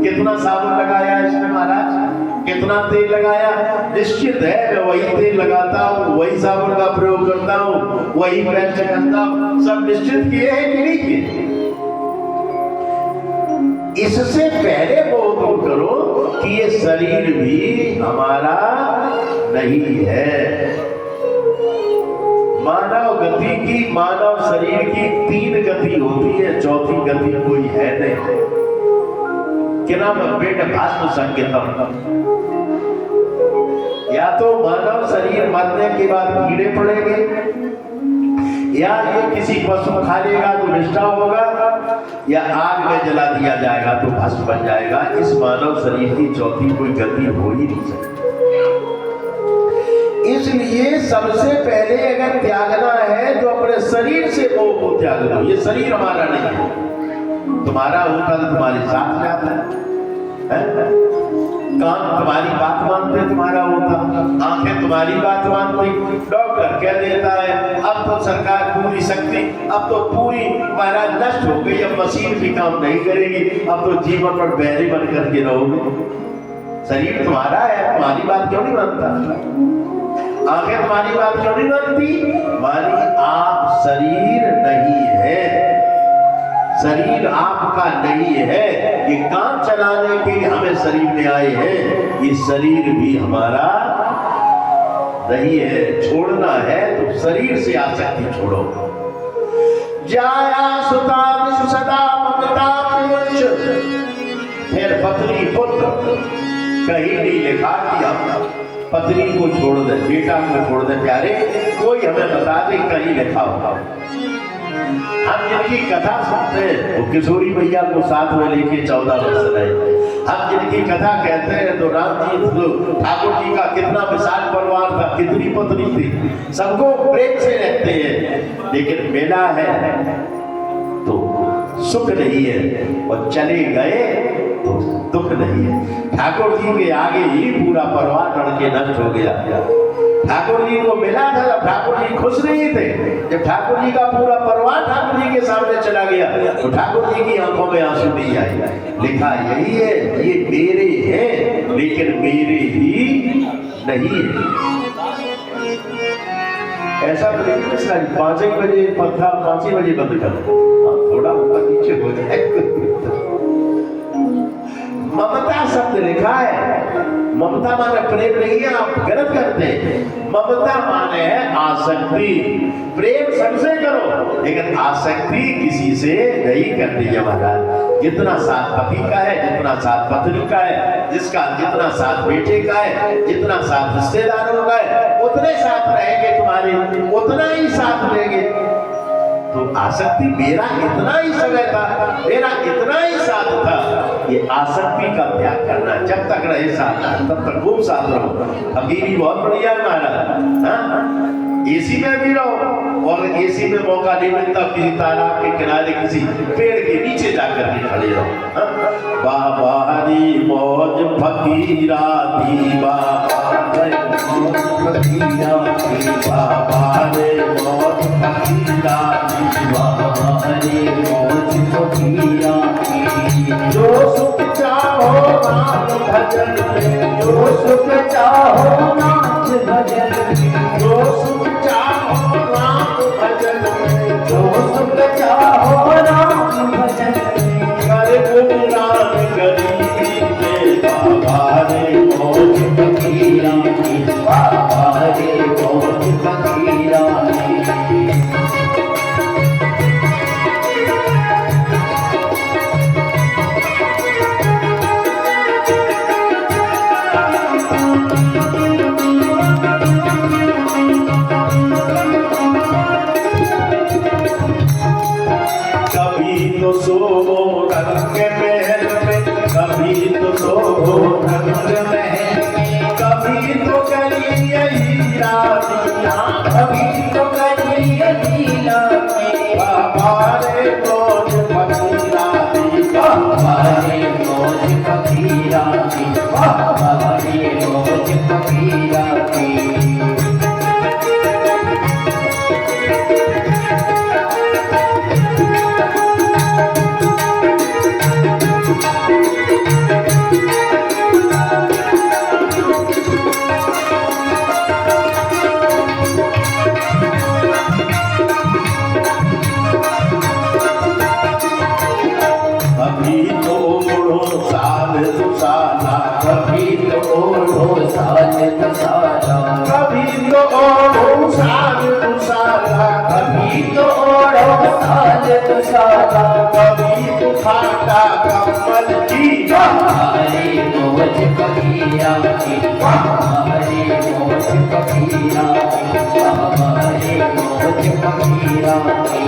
कितना साबुन लगाया इसमें महाराज, कितना तेल लगाया? निश्चित है मैं वही तेल लगाता हूँ, वही साबुन का प्रयोग करता हूँ, वही पैर चढ़ता हूँ, सब निश्चित किए हैं कि नहीं किए? इससे पहले वो दूर करो कि ये शरीर भी हमारा नहीं है। मानव गति की, मानव शरीर की 3 गति होती है, चौथी गति कोई है नहीं। क्या नाम है? पेट भास्म संकेतम। या तो मानव शरीर मरने के बाद कीड़े पड़ेंगे, या ये किसी पशु खा लेगा तो निष्ठा होगा, या आग में जला दिया जाएगा तो भस्म बन जाएगा। इस मानव शरीर की चौथी कोई गति हो ही नहीं सकती। इसलिए सबसे पहले अगर त्यागना है तो अपने शरीर से मोह को त्याग लो। ये शरीर हमारा नहीं है, तुम्हारा होता तो तुम्हारे साथ जाता है? कान तुम्हारी बात मानते, तुम्हारा होता। आंखें तुम्हारी बात मानती। डॉक्टर कह देता है अब तो सरकार पूरी शक्ति, अब तो पूरी महाराज नष्ट हो गई, अब मशीन भी काम नहीं करेगी, अब तो जीवन पर बैरी बन करके रहोगे। शरीर तुम्हारा है, तुम्हारी बात क्यों नहीं मानता? आंखें तुम्हारी बात क्यों नहीं मानती? मानी आप शरीर नहीं है, शरीर आपका नहीं है। ये काम चलाने के लिए हमें शरीर में आए हैं, ये शरीर भी हमारा नहीं है। छोड़ना है तो शरीर से आसक्ति छोड़ो। जाया सुता सदा ममता विमुच। फिर पत्नी पुत्र कहीं नहीं लिखा कि हम पत्नी को छोड़ दे, बेटा को छोड़ दे। प्यारे कोई हमें बता दे कहीं लिखा होगा। हम जिनकी कथा सुनते हैं वो किशोरी भैया को साथ में लेके 14 वर्ष रहे। हम जिनकी कथा कहते हैं तो राम जी, तो ठाकुर जी का कितना विशाल परिवार था, कितनी पत्नी थी, सबको प्रेम से रहते हैं। लेकिन मेला है तो सुख नहीं है, और चले गए तो दुख नहीं है। ठाकुर जी के आगे ही पूरा परिवार लड़ के नष्ट हो गया। ठाकुर जी को मिला था, जब ठाकुर जी खुश नहीं थे, जब ठाकुर जी का पूरा परिवार ठाकुर जी के सामने चला गया तो ठाकुर जी की आंखों में आंसू नहीं आए। लिखा यही है, ये मेरे हैं लेकिन मेरे ही नहीं है। ऐसा तो नहीं है 5 बजे पंखा 5 बजे बंद कर, थोड़ा ऊपर नीचे हो जाए। ममता शब्द लिखा है, ममता माने प्रेम नहीं है, आप गलत करते हैं। ममता माने है आसक्ति। प्रेम सबसे करो लेकिन आसक्ति किसी से नहीं करनी है महाराज। जितना साथ पति का है, जितना साथ पत्नी का है, जिसका जितना साथ बेटे का है, जितना साथ रिश्तेदारों का है, उतने साथ रहेंगे तुम्हारे, उतना ही साथ लेंगे। तो आसक्ति मेरा इतना ही समय था, मेरा इतना ही साथ था, ये आसक्ति का त्याग करना। जब तक रहे साथ तब तक खूब साथ रहो। हकीमी बहुत बढ़िया है महाराज, एसी में भी रहो, और एसी में मौका नहीं मिलता किसी तालाब के किनारे किसी पेड़ के नीचे जाकर के खड़े रहो। बाबा दी मौज फकीरा दी, बाबा फकीरा दी, बाबा रे मौज फकीरा दी, बाबा रे मौज फकीरा दी। जो सुख चाहो नाम भजन में, जो सुख चाहो नाम भजन में, जो सुख चाहो नाम भजन में, जो सुख चाहो नाम भजन में, कर गुणगान गरीबी के, बाबा रे मौज फकीरा की, बाबा रे मौज फकीरा की। कभी उठाता कमल जीरा, हरे मोज फकीरा की, हरे मोज फकीरा की, हरे मोज फकीरा की।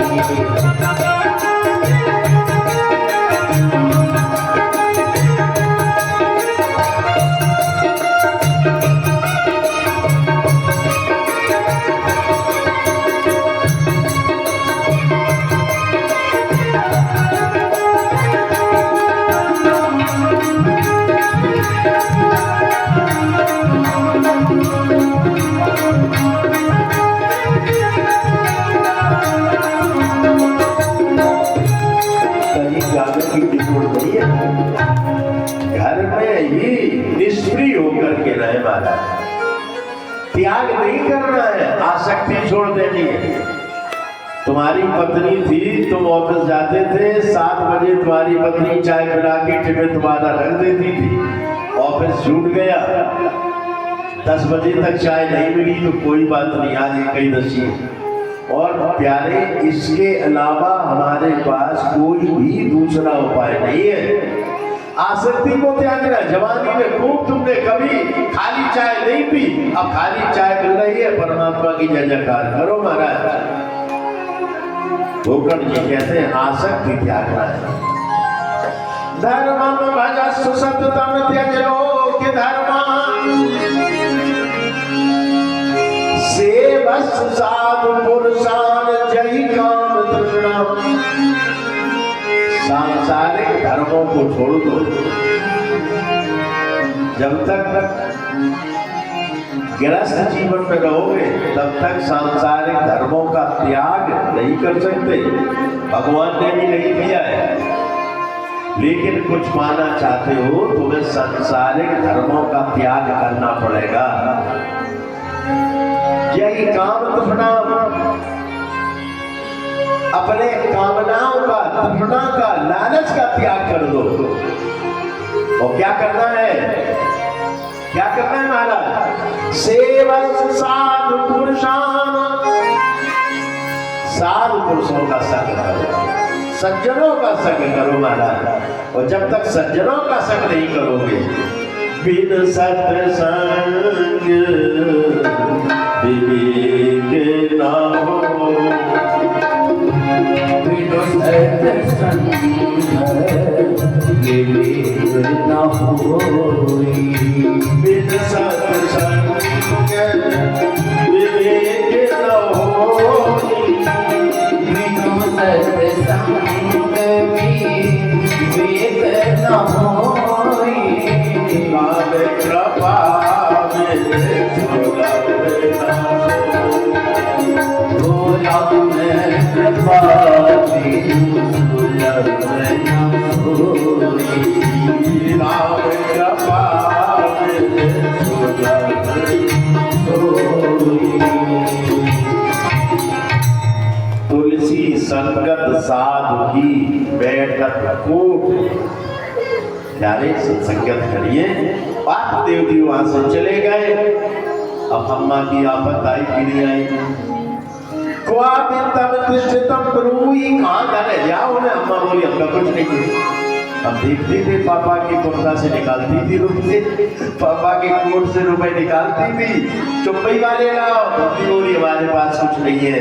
घर में ही निष्क्रिय होकर के रहे महाराज, त्याग नहीं करना है, आसक्ति छोड़ देनी है। तुम्हारी पत्नी थी, तुम ऑफिस जाते थे, 7 बजे तुम्हारी पत्नी चाय बना के टिफिन तुम्हारा रख देती थी, ऑफिस छूट गया, 10 बजे तक चाय नहीं मिली तो कोई बात नहीं, आज एकादशी है। और प्यारे, इसके अलावा हमारे पास कोई भी दूसरा उपाय नहीं है। आसक्ति को त्यागना, जवानी में खूब तुमने कभी खाली चाय नहीं पी, अब खाली चाय मिल रही है, परमात्मा की जय जयकार करो महाराज। भोकड़ जी कहते हैं आसक्ति त्यागना है। धर्मम भजस्व सततम त्यजलोक्य धर्मान्, सेवस्व साधु पुरुषान् जहि काम तृष्णाम्। सांसारिक धर्मों को छोड़ दो। जब तक गृहस्थ जीवन में रहोगे तब तक सांसारिक धर्मों का त्याग नहीं कर सकते, भगवान ने भी नहीं दिया है। लेकिन कुछ पाना चाहते हो तुम्हें सांसारिक धर्मों का त्याग करना पड़ेगा। यही काम तृष्णाम, अपने कामनाओं का, तृष्णा का, लालच का त्याग कर दो। और क्या करना है, क्या करना है महाराज? सेवक साधु पुरुषान, साधु पुरुषों का संग करो, सज्जनों का संग करो महाराज। और जब तक सज्जनों का संग नहीं करोगे, बिन सत्संग विवेक न हो, बिन सत्संग विवेक न होई, बिन सत्संग विवेक न होई, बिन सत्संग विवेक न होई। नाम कृपा में भोला में कृपा में सुलभ न होई, नाम कृपा में सुलभ होई। तुलसी संगत साधु की बैठक कूट। प्यारे सत्संगत करिए। बाप देव जी वहां से चले गए। अब अम्मा की आफत आई कि नहीं आई? कहाँ जाने जाओ ना, अम्मा बोली हमका कुछ नहीं किया। हम देखते थे पापा की कुर्ता से निकालती थी रुपये, पापा के कोट से रुपए निकालती थी, चुप्पी वाले लाओ, मम्मी बोली हमारे पास कुछ नहीं है।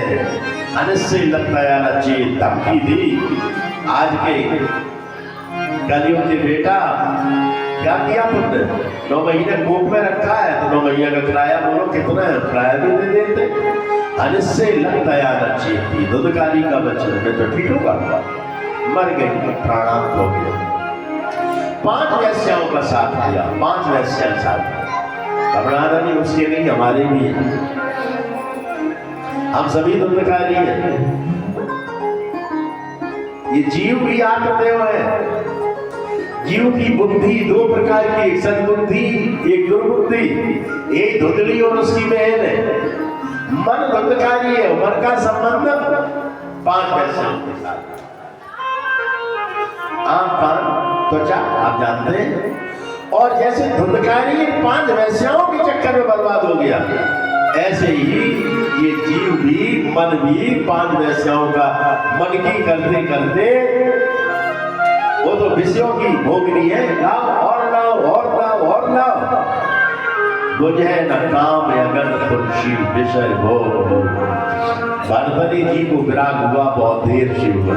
अनसे लगता यार चेत धमकी दी। आज के कलियुग के बेटा क्या किया तुमने? 9 महीने कोख में रखा है तो 9 महीने का किराया बोलो कितना है, किराया भी दे देते। अनसे लगता यार चेत, दुधकारी का बच्चा मैं तो ठीक होगा, मर गई, प्राणांत हो गया। 5 वैश्याओं का साथ दिया, 5 वैश्या साथ। घबराना नहीं, उसके नहीं हमारे भी है, हम सभी दुर्दकारी हैं। ये जीव भी आत्मदेव है। जीव की बुद्धि 2 प्रकार की, एक सद्बुद्धि एक दुर्बुद्धि। एक धुंधली और उसकी बहन है। मन धुंधकारी है, मन का संबंध 5 वैश्याओं के साथ। आम कान त्वचा आप जानते हैं। और जैसे धुंधकारी 5 वैश्याओं के चक्कर में बर्बाद हो गया, ऐसे ही ये जीव भी मन भी 5 वैश्याओं का मन की करते करते वो तो विषयों की भोगनी है, लाओ और लाओ और लाओ और लाओ, बुझे न काम अगर तुलसी विषय भोग। भरतरी जी को विराग हुआ बहुत देर से हुआ।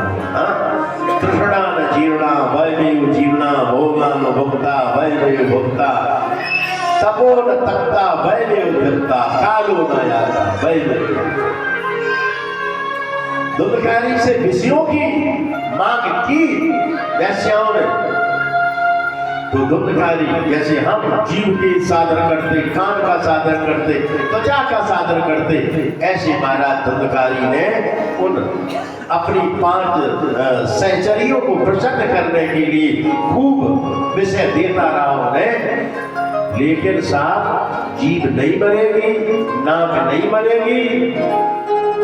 तृष्णा न जीर्णा वैमेव जीर्णा, भोगा न भुक्ता वैमेव भुक्ता, तपो न तपता वैमेव तपता, कालो न याता वैमेव। दुर्गारी से विषयों की मांग की वैश्याओं ने, तो दुर्गारी जैसे हम जीव के साधन करते, कान का साधन करते, त्वचा का साधन करते, ऐसे महाराज दुर्गारी ने उन अपनी 5 सहचरियों को प्रसन्न करने के लिए खूब विषय देता रहा उन्हें। लेकिन साहब जीव नहीं मरेगी, नाक नहीं मरेगी,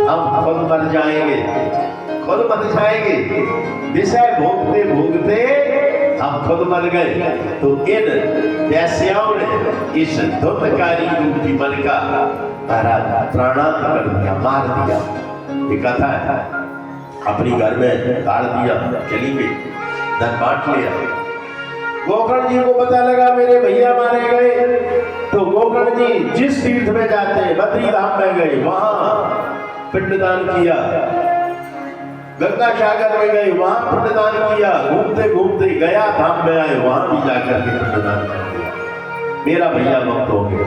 हम खुद मर जाएंगे, खुद मर जाएंगे। विषय भोगते भोगते हम खुद मर गए। तो इन वैश्याओं ने इस धुंधकारी रूपी मन का प्राणांत कर दिया, मार दिया। ये कथा है, अपनी घर में गाड़ दिया, चली गई, धन बांट लिया। गोकर्ण जी को पता लगा मेरे भैया मारे गए, तो गोकर्ण जी जिस तीर्थ में जाते हैं, बद्री धाम में गए, वहां पिंडदान किया। गंगा सागर में गए, वहां पिंडदान किया। घूमते घूमते गया धाम में आए, वहां भी जाकर के पिंडदान कर दिया। मेरा भैया मुक्त हो गया।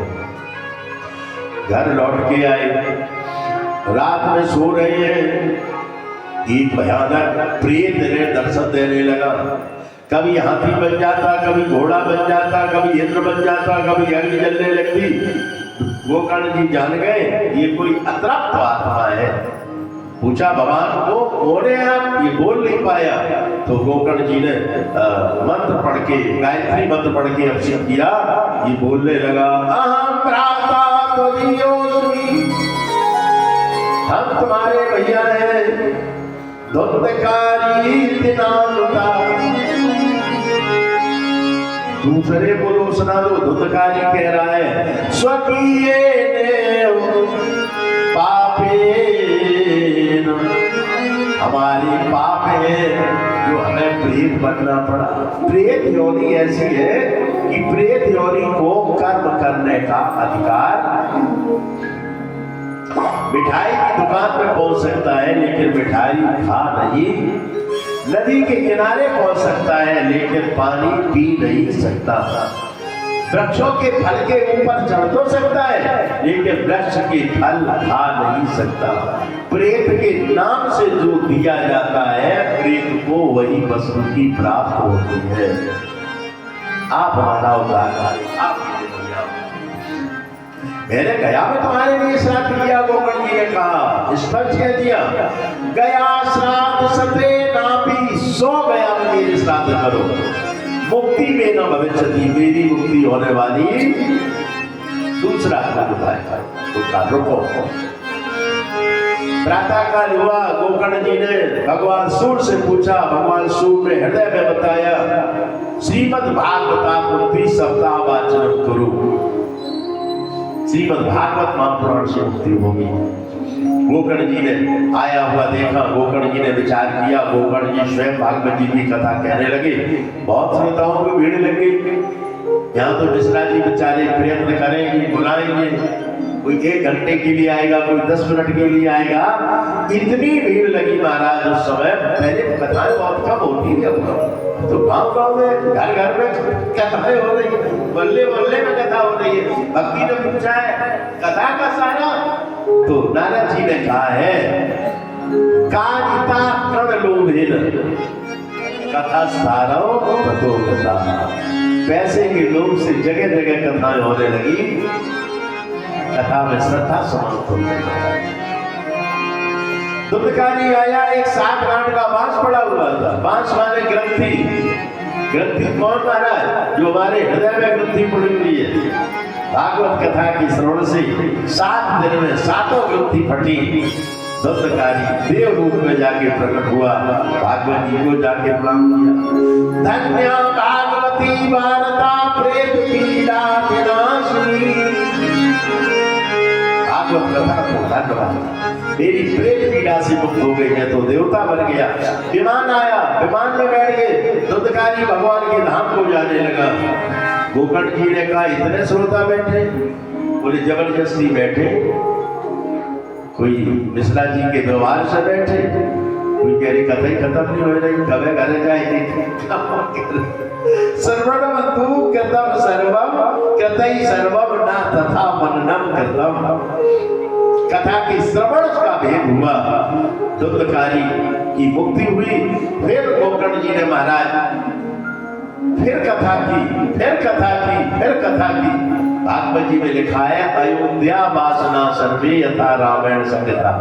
घर लौट के आए, रात में सो रहे हैं, एक भयानक प्रेत ने दर्शन देने लगा। कभी हाथी बन जाता, कभी घोड़ा बन जाता, कभी इंद्र बन जाता, कभी अग्नि जलने लगती। गोकर्ण जी जान गए ये कोई अतृप्त आत्मा है। पूछा भगवान को कौन है आप, ये बोल नहीं पाया। तो गोकर्ण जी ने मंत्र पढ़ के, गायत्री मंत्र पढ़ के अभिषेक किया। ये बोलने लगा, अहम भ्राता त्वदीयोऽस्मि, हम तुम्हारे भैया हैं, धुंधकारी इति नाम का। दूसरे को सुना दो, धुंधकारी कह रहा है, स्वकीय पापेन, हमारी पाप है जो हमें प्रेत बनना पड़ा। प्रेत योनि ऐसी है कि प्रेत योनि को कर्म करने का अधिकार, मिठाई की दुकान में पहुंच सकता है लेकिन मिठाई खा नहीं, नदी के किनारे पहुंच सकता है लेकिन पानी पी नहीं सकता, वृक्षों के फल के ऊपर चढ़ तो सकता है लेकिन वृक्ष के फल खा नहीं सकता। प्रेत के नाम से जो दिया जाता है, प्रेत को वही वस्तु की प्राप्त होती है। आप हमारा उदाहरण, आप मैंने गया में तुम्हारे लिए श्राद्ध किया, गोकर्ण जी ने कहा, स्पष्ट कह दिया, गया श्राद्ध सते नापी, 100 गया में मेरे श्राद्ध करो, मुक्ति में न भविष्यति, मेरी मुक्ति होने वाली। दूसरा बताया, उसका रुको। प्रातः काल हुआ, गोकर्ण जी ने भगवान सूर्य से पूछा, भगवान सूर्य ने हृदय में बताया, श्रीमद् भागवत 29 सप्ताह वाचन करो, श्रीमद् भागवत महापुराण से मुक्ति होगी। गोकर्ण जी ने आया हुआ देखा, गोकर्ण जी ने विचार किया, गोकर्ण जी स्वयं भागवत जी की कथा कहने लगे। बहुत श्रोताओं को भीड़ लग गई। यहाँ तो मिश्रा जी बेचारे प्रयत्न करेंगे, बुलाएंगे, कोई 1 घंटे के लिए आएगा, कोई 10 मिनट के लिए आएगा। इतनी भीड़ लगी महाराज उस समय। पहले कथाएं बहुत कम होती थी, तो गाँव में, घर घर में कथाएं हो रही है, बल्ले बल्ले में कथा हो रही है। भक्ति ने पूछा है कथा का सारा, तो नारद जी ने कहा है, कारिता कण लोभेन कथा सारो ततो कथा। पैसे के लोभ से जगह जगह कथाएं होने लगी, कथा में श्रद्धा समाप्त हो गई। दुर्धकारी आया, एक 7 गांठ का बांस पड़ा हुआ था। बांस माने ग्रंथि। ग्रंथि कौन महाराज? जो हमारे हृदय में ग्रंथि पड़ी हुई है। भागवत कथा की श्रवण से 7 दिन में 7 ग्रंथि फटी। दुर्धकारी देव रूप में जाके प्रकट हुआ, भागवत जी को जाके प्रणाम किया। धन्य भागवती वार्ता प्रेत पीड़ा विनाशिनी। भागवत कथा को धन्यवाद, मेरी प्रेत पीड़ा से मुक्त हो गई है तो देवता बन गया। विमान आया, विमान में बैठ गए, दुर्दकारी भगवान के धाम को जाने लगा। गोकर्ण जी ने कहा इतने श्रोता बैठे, बोले जबरदस्ती बैठे, कोई मिश्रा जी के व्यवहार से बैठे, कोई कह रही कथा ही खत्म नहीं हो रही, कभी घरे जाएगी। सर्वणवतु कृतम सर्वम कृतई सर्वम न तथा मननम कृतम। कथा के श्रवण का भेद हुआ, दुर्दकारी की मुक्ति हुई। फिर गोकर्ण जी ने महाराज फिर कथा की, फिर कथा की, फिर कथा की। भागवत जी में लिखा है अयोध्या वासना सर्वे यथा रामायण संगता।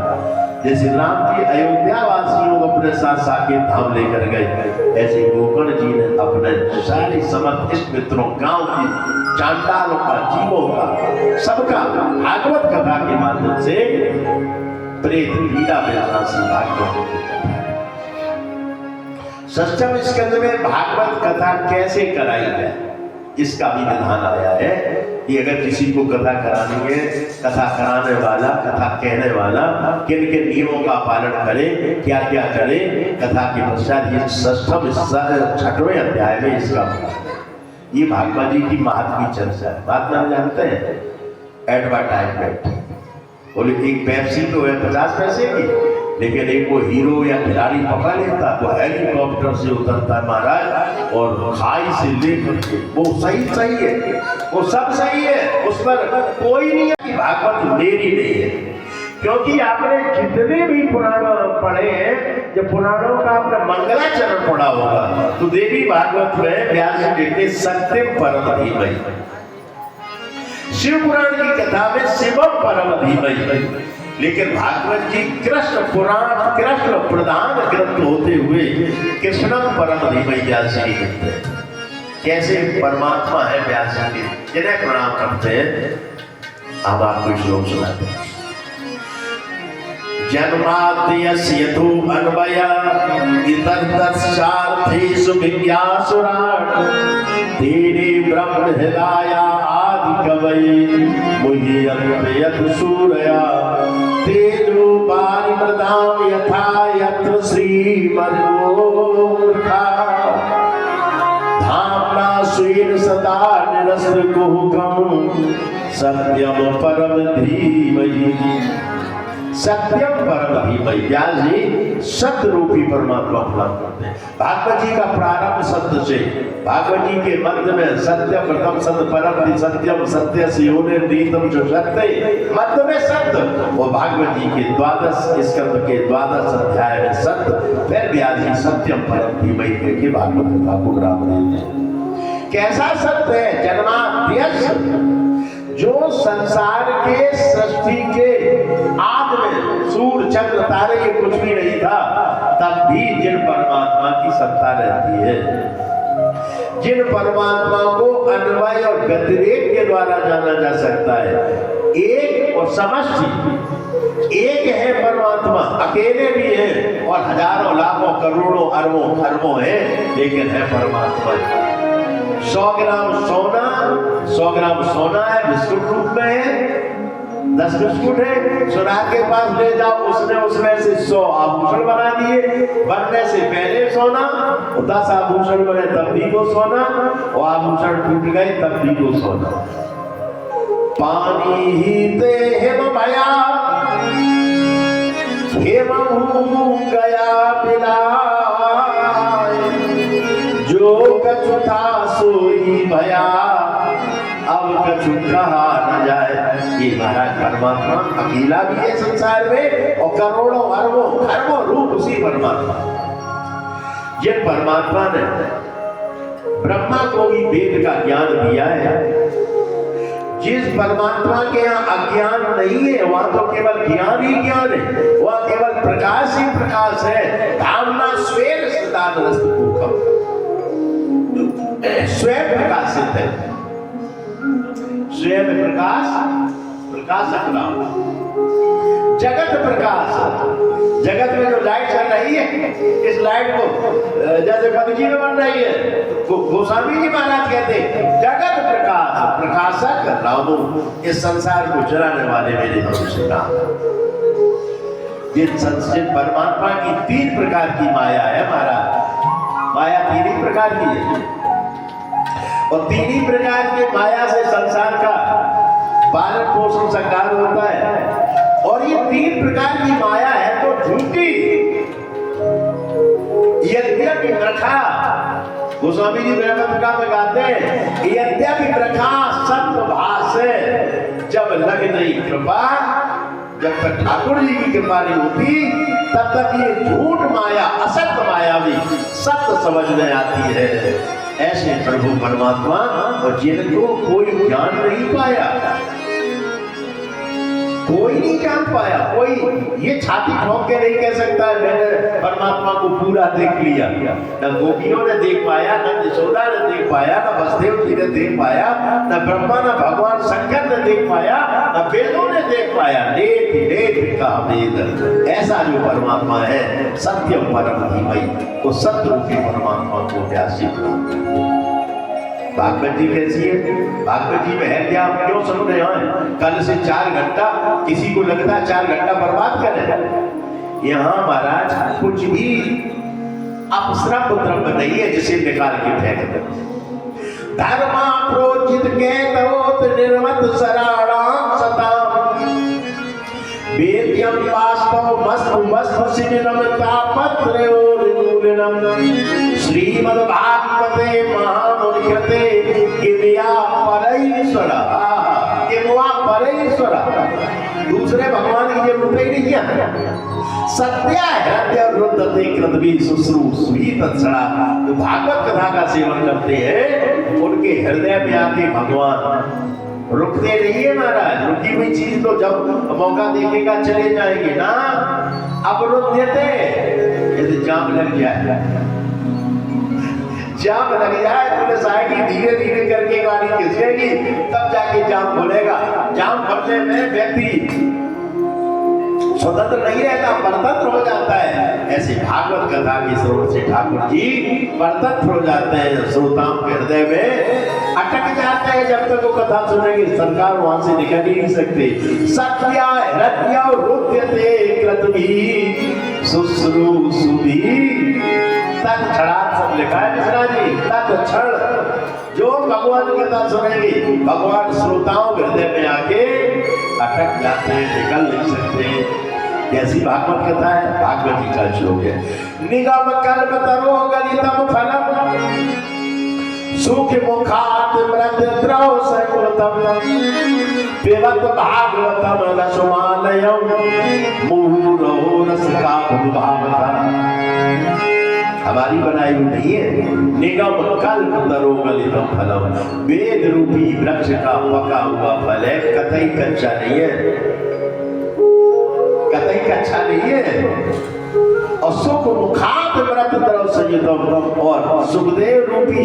जैसे राम जी अयोध्या वासियों को अपने साथ साकेत धाम लेकर गए, ऐसे गोकर्ण जी ने अपने सारे समर्थित मित्रों, गांव की चांडालों का, जीवों का, सबका भागवत कथा के माध्यम से प्रेत पीड़ा बेनाशी भागवत। षष्ठम स्कंद में भागवत कथा कैसे कराई है इसका भी विधान आया है कि अगर किसी को कथा करानी है, कथा कराने वाला, कथा कहने वाला किन किन नियमों का पालन करे, क्या क्या करे। कथा के पश्चात ये षष्ठम 6वें अध्याय में इसका ये भागवत जी की महात्म की चर्चा है। महात्मा जानते हैं एडवर्टाइजमेंट, बोले एक पेप्सी तो है 50 पैसे की, लेकिन एक वो हीरो या खिलाड़ी पकड़ लेता तो हेलीकॉप्टर से उतरता है महाराज, और खाई से लेकर वो सही है, वो सब सही है, उस पर कोई नहीं है कि भागवत मेरी नहीं है। क्योंकि आपने जितने भी पुराण पढ़े हैं, जब पुराणों का आपने मंगलाचरण पढ़ा होगा तो देवी भागवत में व्यास जी लिखते सत्यम परम धीमहि। शिव पुराण की कथा में शिवम परम धीमहि, लेकिन भागवत जी कृष्ण पुराण, कृष्ण प्रधान ग्रंथ होते हुए कृष्णम परम धीमहि व्यास जी लिखते हैं। कैसे परमात्मा है व्यास जी, जिन्हें प्रणाम करते हैं। अब आपको श्लोक सुनाते हैं। जन्माद्यस्य तु अन्वया इतस्तस्यार्थेषु विज्ञासुराट् तेने ब्रह्म हृदया आदि कवये मुह्यन्ते यत् सूरया तेजो वारिमृदां यथा यत्र श्रीमन्मूर्धा धाम्ना स्वेन सदा निरस्तकुहकं सत्यम परम धीमहि। सत्यम परम धीमहि, व्यास जी सत्य रूपी परमात्मा प्रदान करते हैं। भागवत जी का प्रारंभ सत्य से, भागवत जी के मध्य में सत्य प्रथम सत्य परम सत्यम सत्य सियोने नीतम जो सत्य मध्य में सत्य, वो भागवत जी के 12 स्कंद के 12 अध्याय में सत्य। फिर व्यास जी सत्यम परम धीमहि के भागवत कथा को ग्राम देते हैं। कैसा सत्य है? जन्माद्यस्य, जो संसार के सृष्टि के आदि में सूर्य चंद्र तारे ये कुछ भी नहीं था, तब भी जिन परमात्मा की सत्ता रहती है, जिन परमात्मा को अन्वय और व्यतिरेक के द्वारा जाना जा सकता है, एक और समष्टि एक है परमात्मा, अकेले भी है और हजारों लाखों करोड़ों अरबों खरबों है, लेकिन है परमात्मा। 100 ग्राम सोना है, बिस्कुट रूप में है, 10 बिस्कुट है, सुनार के पास ले जाओ, उसने उसमें से 100 आभूषण बना दिए। बनने से पहले सोना, 10 आभूषण बने तब भी वो सोना, और आभूषण टूट गए तब भी वो सोना। पानी ही ते हिम भया हिम गया बिलाए, जो कछु था सोई भया अब कछु कहा न जाए। ये महाराज परमात्मा अकेला भी है संसार में, और करोड़ों अरबों खरबों रूप उसी परमात्मा। जिन परमात्मा ने ब्रह्मा को भी वेद का ज्ञान दिया है, जिस परमात्मा के यहाँ अज्ञान नहीं है, वहां तो केवल ज्ञान ही ज्ञान है, वहां केवल प्रकाश ही प्रकाश है। धामना स्वेन सदानस्तकुहकं, स्वयं प्रकाशित है, स्वयं प्रकाश, प्रकाशक नाम। जगत प्रकाश, जगत में जो लाइट चल रही है, इस लाइट को जैसे पदकी में बन रही है, गोस्वामी जी महाराज कहते जगत प्रकाश प्रकाशक रामो, इस संसार को चलाने वाले मेरे मनुष्य राम। ये संस्कृत परमात्मा की 3 प्रकार की माया है महाराज। माया 3 ही प्रकार की है, और 3 ही प्रकार की माया से संसार का पालन पोषण संकार होता है। और ये 3 प्रकार की माया है तो झूठी, यद्यपि प्रखा, गोस्वामी जी ब्रह्मपुत्र में गाते हैं, यद्यपि प्रखा सत्य भाषे, जब लग नहीं कृपा, जब तक ठाकुर जी की कृपा नहीं होती तब तक ये झूठ माया, असत्य माया भी सत्य समझ में आती है। ऐसे प्रभु परमात्मा, और जिनको कोई ज्ञान नहीं पाया, कोई नहीं जान पाया, कोई ये छाती ठोक के नहीं कह सकता है मैंने परमात्मा को पूरा देख लिया। न गोपियों ने देख पाया, न यशोदा ने देख पाया, न वसुदेव जी ने देख पाया, न ब्रह्मा न भगवान शंकर ने देख पाया, न वेदों ने देख पाया। नेत्र नेत्र का वेद, ऐसा जो परमात्मा है सत्यम परम धीमहि, वो सत्य रूपी परमात्मा को व्यासी बनाता। भागवत जी कैसी है? भागवत जी में है क्या? आप क्यों सुन रहे हैं? कल से 4 घंटा किसी को लगता है 4 घंटा बर्बाद करें। यहाँ महाराज कुछ भी अपसरा पुत्र नहीं है जिसे निकाल के फेंक दे। धर्मा प्रोचित के तवोत निर्मत सराणाम सताम, वेद्यम वास्तव मस्तु वस्तु सिनिनम तापत्र ओरिनूलिनम, श्रीमद् भागवते महामुनिकृते किमिया परैश्वर, किमवा परैश्वर, दूसरे भगवान की जरूरत ही नहीं है। सत्या हृदय रुद्धते कृतवी शुश्रूषुहि तत्सड़ा, जो भागवत कथा का सेवन करते हैं उनके हृदय में आके भगवान रुकते नहीं है महाराज। रुकी हुई चीज तो जब मौका देखेगा चले जाएंगे ना। अब रुकते यदि जाम लग जाए, जाम लग जाए, पुलिस आएगी, धीरे धीरे करके गाड़ी खिंचेगी, तब जाके जाम खुलेगा। जाम खुलने में व्यक्ति स्वतंत्र नहीं रहता, परतंत्र हो जाता है। ऐसे भागवत कथा की श्रवण से ठाकुर जी परतंत्र हो जाते हैं, श्रोताओं के हृदय में अटक जाते हैं। जब तक वो कथा सुनेंगे सरकार वहां से निकल ही नहीं सकते। सत्या हृदय रुद्यते कृतवी शुश्रूषुभि तत्क्षणात्, सब लिखा है मिश्रा जी, तत्क्षण जो भगवान की कथा सुनेंगे भगवान श्रोताओं के हृदय में आके अटक जाते हैं, निकल नहीं सकते। कैसी भागवत कथा है? भागवत जी का श्लोक है, निगम कल्प तरो गलितम फलम, सुख मुखात मृत द्रव सकुलतम, पिबत भागवतम रसमालयम, मुहुरो रसिका भावता। हमारी बनाई हुई नहीं है। निगम कल्प तरो गलितम फलम, वेद रूपी वृक्ष का पका हुआ फल है, कतई कच्चा नहीं है, कतई कच्चा नहीं है। और सुख मुखात व्रत द्रव संयुतम, और सुखदेव रूपी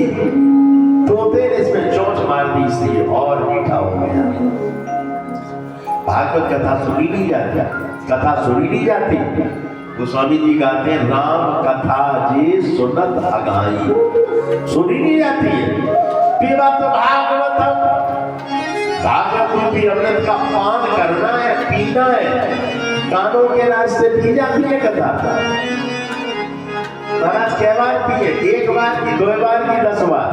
तोते ने इसमें चोंच मार दी इसलिए और मीठा हो गया। भागवत कथा सुनी नहीं जाती, कथा सुनी नहीं जाती। गोस्वामी जी गाते हैं, राम कथा जे सुनत अगाई, सुनी नहीं जाती है। पिबत भागवतम, भागवत रूपी अमृत का पान करना है, पीना है। कानों के रास्ते पी जाती है कथा। महाराज कै बार पिए? 1 बार की, 2 बार की, 10 बार।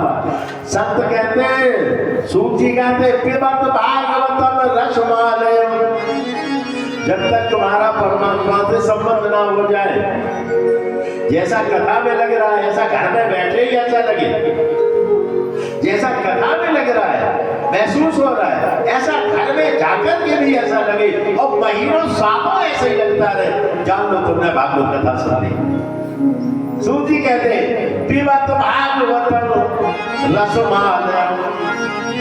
संत कहते हैं, सूत जी कहते हैं, पिबत भागवतम रसमालयम, जब तक तुम्हारा परमात्मा से संबंध ना हो जाए, जैसा कथा में लग रहा है ऐसा घर में बैठे ही ऐसा लगे, जैसा कथा में लग रहा है महसूस हो रहा है, ऐसा घर में जाकर के भी ऐसा लगे, और महीनों सालों ऐसे ही लगता रहे, जान लो तुमने भागवत कथा सुनी। सूजी कहते हैं, पिबत भागवतम रसमालयम,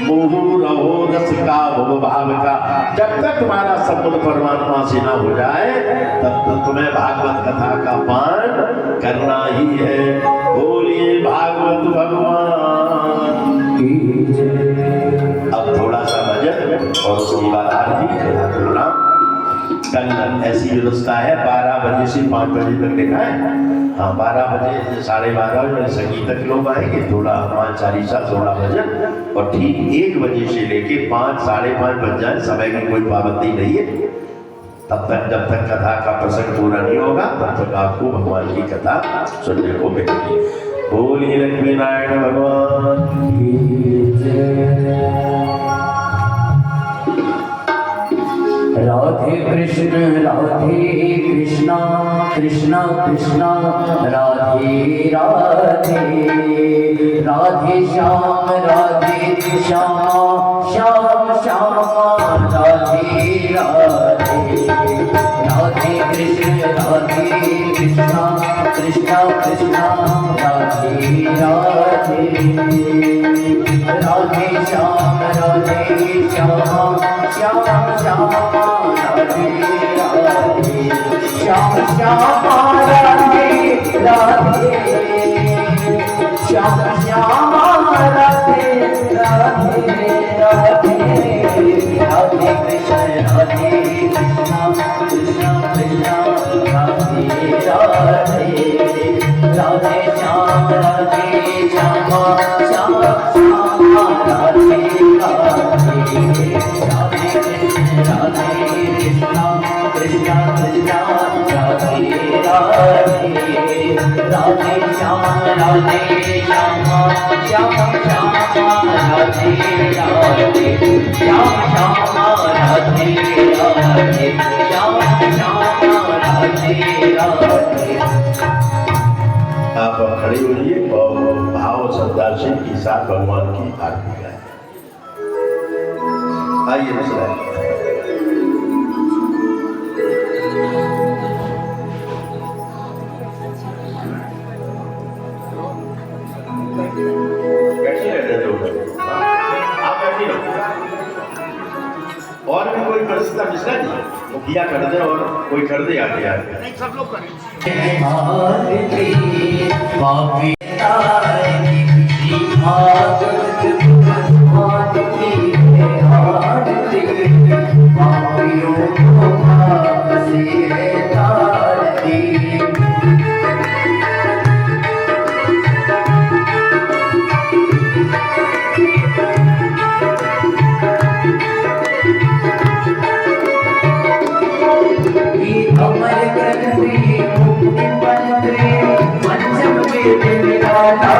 मुहुरहो रसिका भाव का, जब तक तुम्हारा संबंध परमात्मा से ना हो जाए तब तक तुम्हें भागवत कथा का पान करना ही है। बोलिए भागवत भगवान की जय। अब थोड़ा सा भजन और उसके बाद आरती, कथा करना। कल ऐसी व्यवस्था है 12 बजे से 5 बजे तक लिखा है। हाँ 12 बजे 12:30 बजे संगीतक लोग आएंगे, थोड़ा हनुमान चालीसा 16 भजन, और ठीक 1 बजे से लेके 5 5:30 बज जाए, समय की कोई पाबंदी नहीं है। तब तक जब तक कथा का प्रसंग पूरा नहीं होगा तब तक आपको भगवान की कथा सुनने को मिलेगी। बोलिए लक्ष्मी नारायण भगवान की जय। राधे कृष्ण कृष्ण कृष्ण राधे राधे, राधे श्याम श्याम श्याम राधे राधे, राधे कृष्ण कृष्ण कृष्ण राधे राधे, राधे श्याम श्याम श्याम राधे राधे, श्याम श्याम राधे राधे, श्याम श्याम राधे राधे राधे, राधे कृष्ण कृष्ण कृष्ण राधे राधे, राधे श्याम श्याम श्याम राधे राधे, राधे कृष्ण कृष्ण कृष्ण राधे राधे, राधे श्याम श्याम श्याम राधे राधे, श्याम श्याम राधे राधे, श्याम श्याम राधे राधे। आप अब खड़े होइए और भाव श्रद्धा से के साथ भगवान की आरती गाएं। आइए मिश्रा बैठिए रहते तो आप बैठिए। और भी कोई परिस्थिति मिश्रा जी मुखिया कर दे और कोई कर दे आगे आगे सब लोग करें। आरती पापी तारी भागवत भगवान की आरती, पापियों को पाप से तारती। अमर ग्रंथि मुक्ति मंत्री पंचम वेद निराला,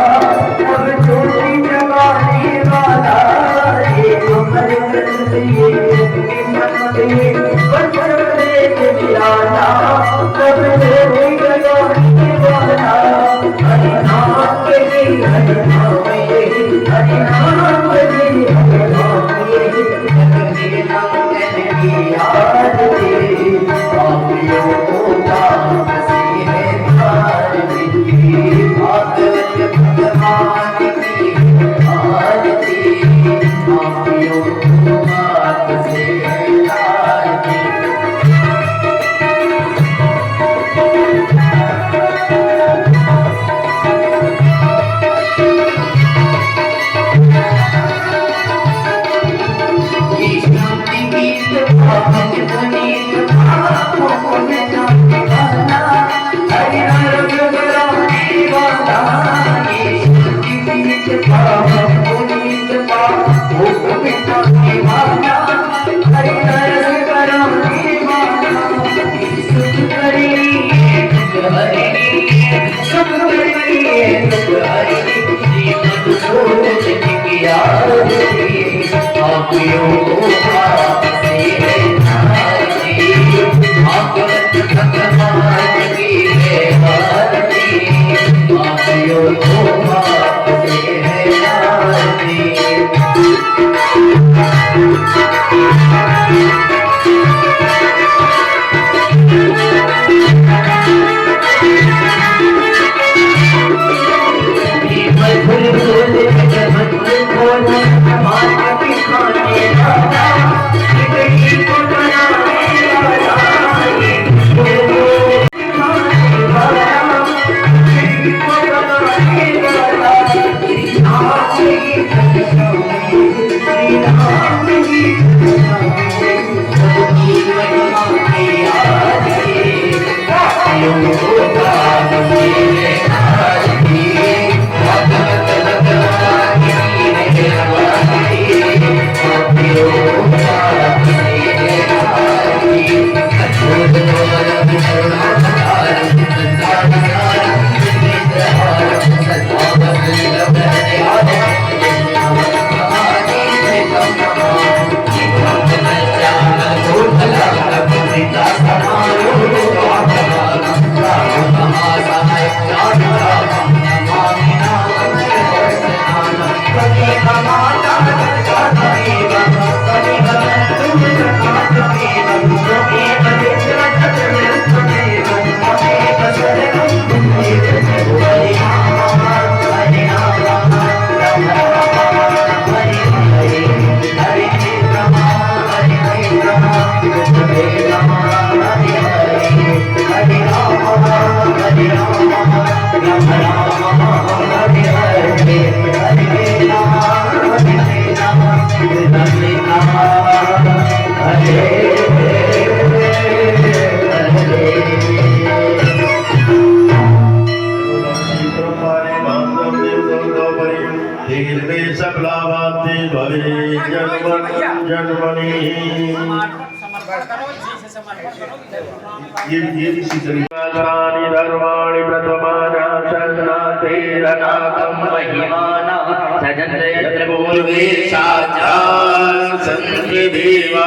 ये इसी तरीके धर्माणि प्रथमाना शरणातेरनाथं महिमाना सजन्ते यत्र पूर्वे साक्षात् सन्ति देवा।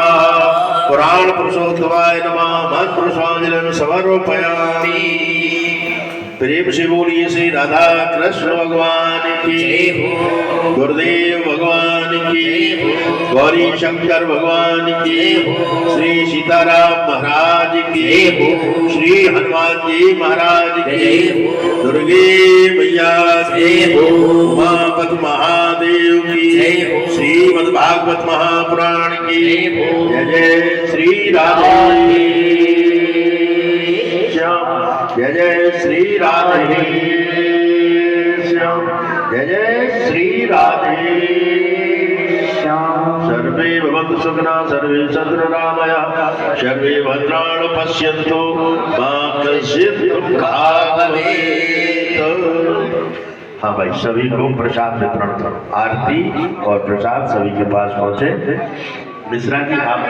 पुराण पुरुषोत्तमाय नमः। मत पुरुषांजलिं समर्पयामि। प्रेम से बोलिए श्री राधा कृष्ण भगवान की, गुरुदेव भगवान की, गौरी शंकर भगवान की, श्री सीताराम महाराज की, श्री हनुमान जी महाराज की, दुर्गे मैया की, उमापति महादेव की, श्रीमद् भागवत महापुराण की। जय जय श्री राधे जय जय श्री राधे श्याम। जय जय श्री राधे श्याम। सर्वे भवन्तु सुखिनः सर्वे सन्तु निरामयाः सर्वे भद्राणि पश्यन्तु मा कश्चित् दुःखं भवेत्। हाँ भाई, सभी को प्रसाद वितरण करो। आरती और प्रसाद सभी के पास पहुँचे। मिश्रा जी आप